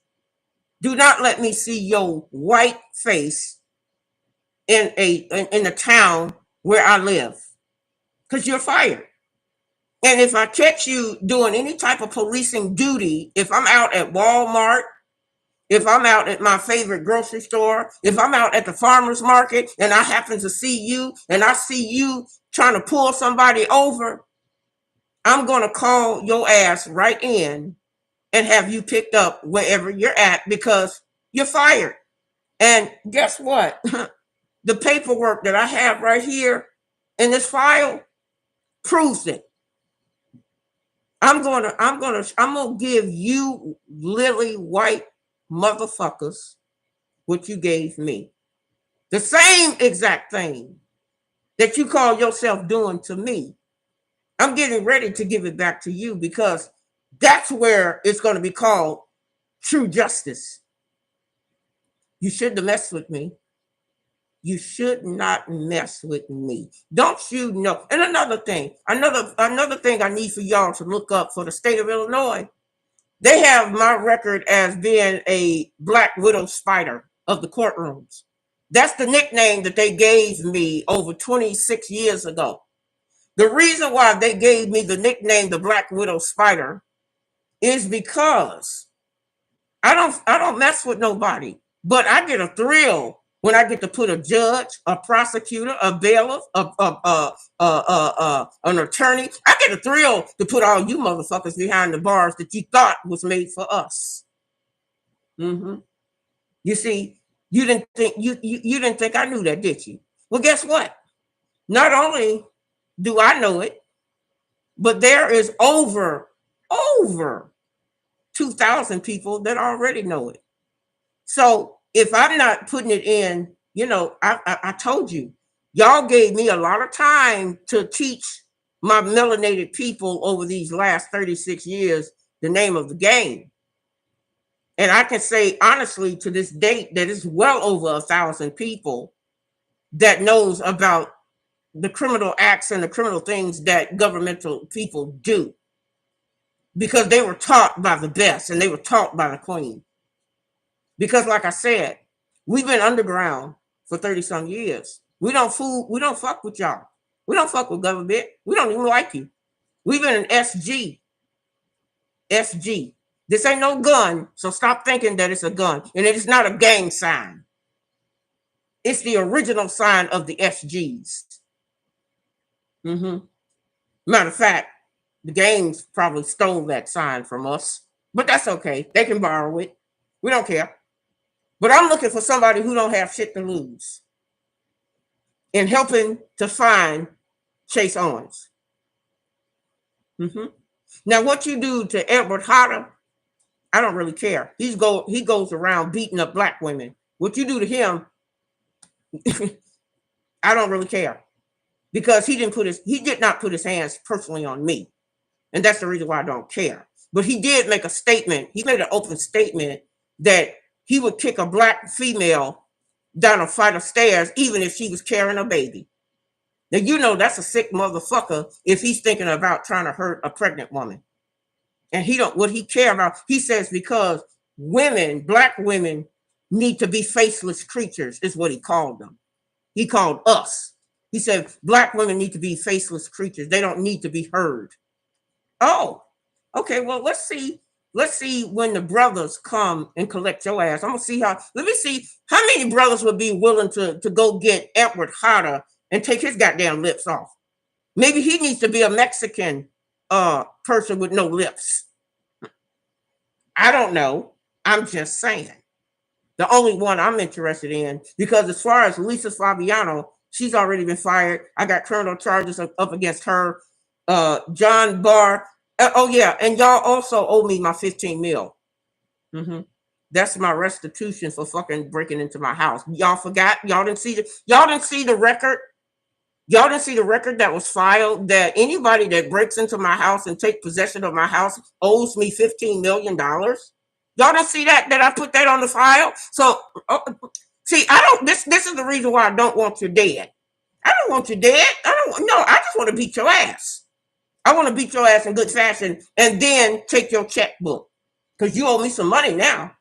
Do not let me see your white face in a town where I live, because you're fired. And if I catch you doing any type of policing duty, if I'm out at Walmart, if I'm out at my favorite grocery store, if I'm out at the farmer's market and I happen to see you and I see you trying to pull somebody over, I'm going to call your ass right in and have you picked up wherever you're at because you're fired. And guess what? The paperwork that I have right here in this file proves it. I'm gonna give you lily white motherfuckers what you gave me. The same exact thing that you call yourself doing to me. I'm getting ready to give it back to you because that's where it's going to be called true justice. You shouldn't have messed with me. You should not mess with me. Don't you know? And another thing I need for y'all to look up for the state of Illinois. They have my record as being a black widow spider of the courtrooms. That's the nickname that they gave me over 26 years ago. The reason why they gave me the nickname the Black Widow Spider is because I don't mess with nobody, but I get a thrill when I get to put a judge, a prosecutor, a bailiff, an attorney. I get a thrill to put all you motherfuckers behind the bars that you thought was made for us. Mm-hmm. You see, you didn't think I knew that, did you? Well, guess what? Not only do I know it, but there is over 2,000 people that already know it. So if I'm not putting it in, I told you, y'all gave me a lot of time to teach my melanated people over these last 36 years the name of the game. And I can say honestly to this date that it's well over 1,000 people that knows about the criminal acts and the criminal things that governmental people do, because they were taught by the best and they were taught by the queen. Because like I said, we've been underground for 30 some years. We don't fuck with y'all. We don't fuck with government. We don't even like you. We've been an SG. SG. This ain't no gun, so stop thinking that it's a gun. And it is not a gang sign. It's the original sign of the SGs. Mm-hmm. Matter of fact, the gangs probably stole that sign from us, but that's okay. They can borrow it. We don't care. But I'm looking for somebody who don't have shit to lose and helping to find Chase Owens. Mm-hmm. Now, what you do to Edward Hodder, I don't really care. He goes around beating up black women. What you do to him, I don't really care. Because he did not put his hands personally on me. And that's the reason why I don't care. But he did make a statement. He made an open statement that he would kick a black female down a flight of stairs, even if she was carrying a baby. Now, that's a sick motherfucker if he's thinking about trying to hurt a pregnant woman. And what he care about, he says, because black women need to be faceless creatures, is what he called them. He called us. He said, black women need to be faceless creatures. They don't need to be heard. Oh, okay. Well, let's see when the brothers come and collect your ass. Let me see how many brothers would be willing to go get Edward Hodder and take his goddamn lips off. Maybe he needs to be a Mexican person with no lips. I don't know. I'm just saying. The only one I'm interested in, because as far as Lisa Fabiano, she's already been fired. I got criminal charges up against her. John Barr. Oh yeah, and y'all also owe me my 15 mil. Mm-hmm. That's my restitution for fucking breaking into my house. Y'all forgot? Y'all didn't see the record? Y'all didn't see the record that was filed that anybody that breaks into my house and take possession of my house owes me $15 million? Y'all didn't see that I put that on the file? So see, I don't this is the reason why I don't want you dead. I don't want you dead. I just want to beat your ass. I want to beat your ass in good fashion and then take your checkbook. Because you owe me some money now.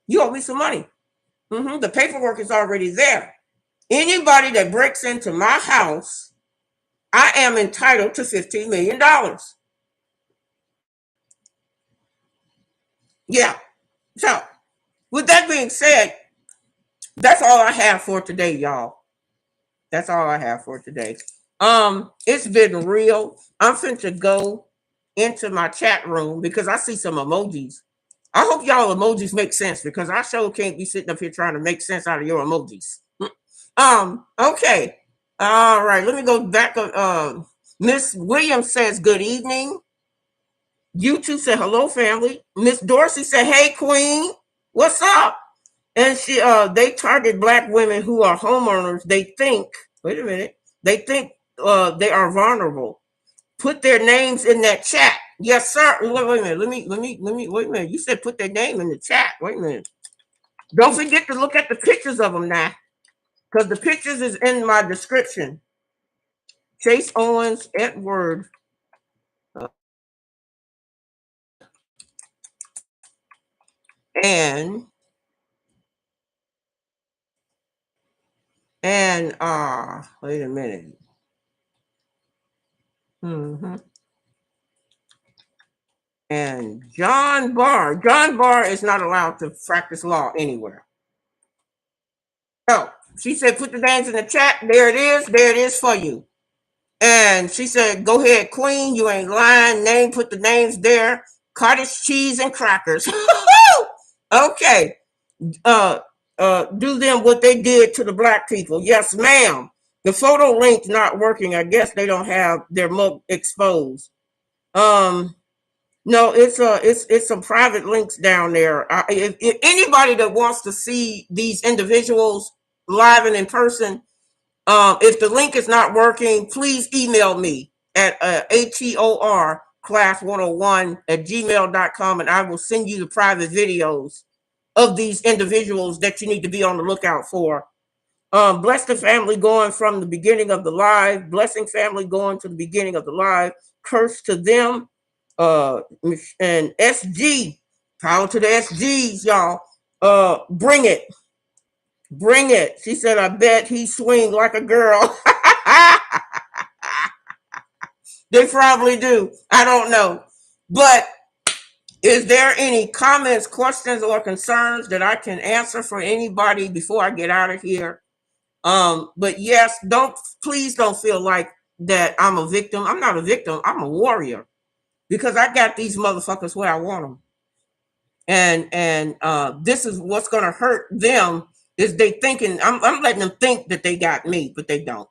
You owe me some money. The paperwork is already there. Anybody that breaks into my house, I am entitled to $15 million. Yeah. So, with that being said, that's all I have for today, y'all. That's all I have for today. It's been real. I'm finna go into my chat room because I see some emojis. I hope y'all emojis make sense because I sure can't be sitting up here trying to make sense out of your emojis. Okay. All right. Let me go back. Miss Williams says, good evening. YouTube said, hello, family. Miss Dorsey said, hey, queen. What's up? And they target Black women who are homeowners. They think, wait a minute, they think they are vulnerable. Put their names in that chat. Yes, sir. Wait a minute. Let me, wait a minute. You said put their name in the chat. Wait a minute. Don't forget to look at the pictures of them now, because the pictures is in my description. Chase Owens, Edward. And wait a minute. And John Barr. John Barr is not allowed to practice law anywhere. So she said, put the names in the chat. There it is. There it is for you. And she said, go ahead, queen. You ain't lying. Put the names there. Cottage cheese and crackers. Okay. Do them what they did to the Black people. Yes, ma'am. The photo link's not working. I guess they don't have their mug exposed. No, it's some private links down there. If anybody that wants to see these individuals live and in person, if the link is not working, please email me at ATOR class101@gmail.com, and I will send you the private videos of these individuals that you need to be on the lookout for. Bless the family going from the beginning of the live, blessing family going to the beginning of the live, curse to them, and SG, power to the SGs, y'all. Bring it. Bring it. She said, I bet he swing like a girl. They probably do. I don't know. But is there any comments, questions, or concerns that I can answer for anybody before I get out of here? But yes, please don't feel like that I'm a victim. I'm not a victim. I'm a warrior because I got these motherfuckers where I want them. And this is what's going to hurt them is they thinking I'm letting them think that they got me, but they don't.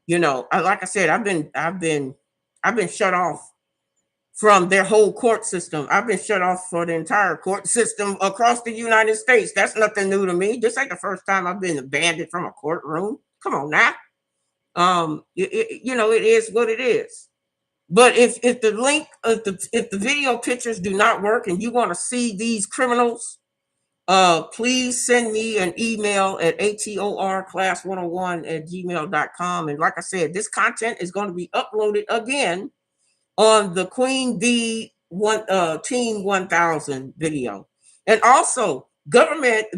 You know, like I said, I've been shut off from their whole court system. I've been shut off for the entire court system across the United States. That's nothing new to me. This ain't the first time I've been abandoned from a courtroom. Come on now. It is what it is. But if the link, if the video pictures do not work and you want to see these criminals, please send me an email at atorclass101@gmail.com. And like I said, this content is going to be uploaded again on the Queen Bee Team 1000 video. And also,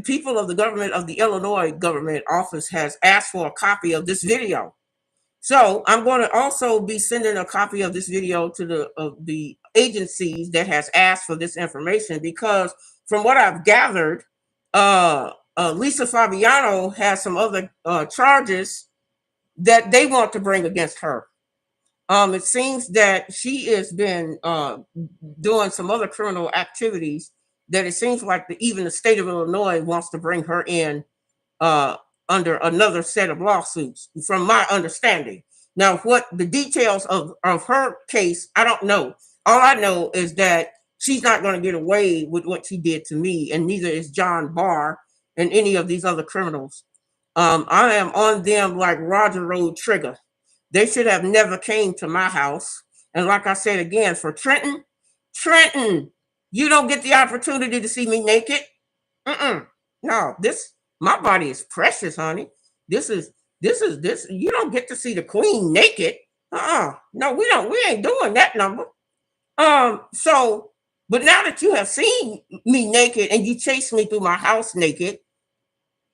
people of the government of the Illinois government office has asked for a copy of this video. So I'm going to also be sending a copy of this video to the agencies that has asked for this information, because from what I've gathered, Lisa Fabiano has some other charges that they want to bring against her. It seems that she has been doing some other criminal activities that it seems like even the state of Illinois wants to bring her in under another set of lawsuits, from my understanding. Now, what the details of her case, I don't know. All I know is that she's not going to get away with what she did to me, and neither is John Barr and any of these other criminals. I am on them like Roger Road Trigger. They should have never came to my house. And like I said again, for Trenton, you don't get the opportunity to see me naked. No, my body is precious, honey. This is this. You don't get to see the queen naked. No, we don't. We ain't doing that number. So, but now that you have seen me naked and you chased me through my house naked,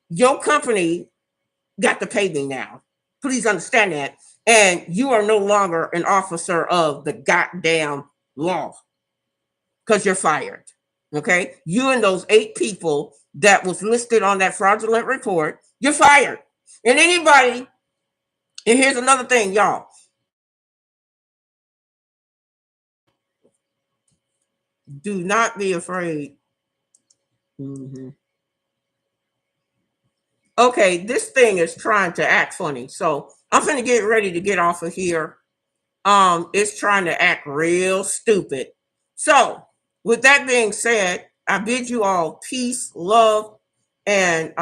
your company got to pay me now. Please understand that. And you are no longer an officer of the goddamn law because you're fired. Okay? You and those 8 people that was listed on that fraudulent report, you're fired. And anybody, and here's another thing, y'all. Do not be afraid. Okay, this thing is trying to act funny. So I'm going to get ready to get off of here. It's trying to act real stupid. So with that being said, I bid you all peace, love, and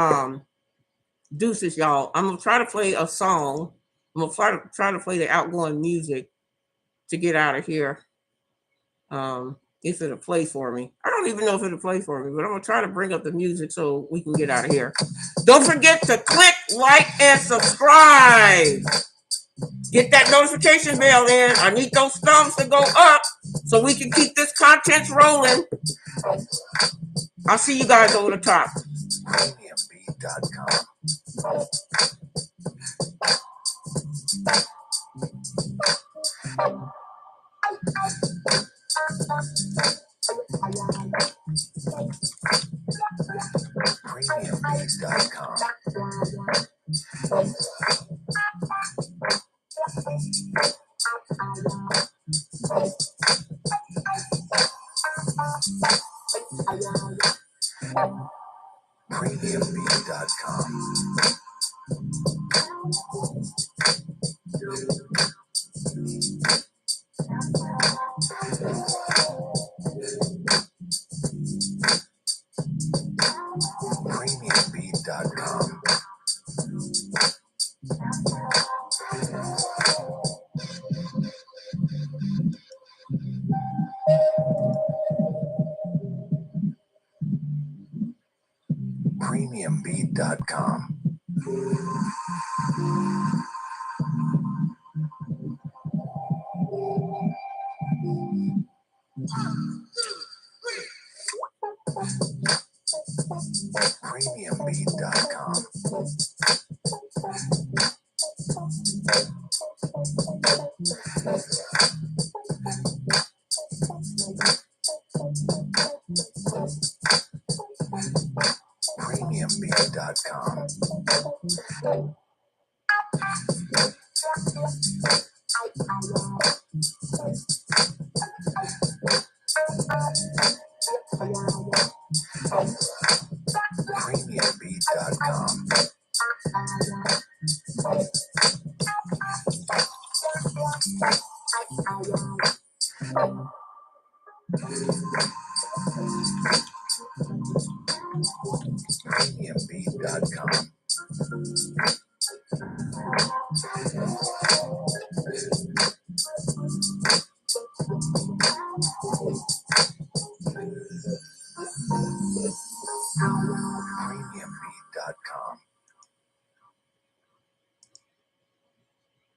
deuces, y'all. I'm going to try to play a song. I'm going to try to play the outgoing music to get out of here. If it'll play for me. I don't even know if it'll play for me, but I'm going to try to bring up the music so we can get out of here. Don't forget to click, like, and subscribe. Get that notification bell in. I need those thumbs to go up so we can keep this content rolling. I'll see you guys over the top. Premiumbeat.com. Premiumbeat.com. Premiumbeat.com. Premiumbeat.com. Premiumbeat.com. Premiumbeat.com. Premiumbeat.com. Premiumbeat.com.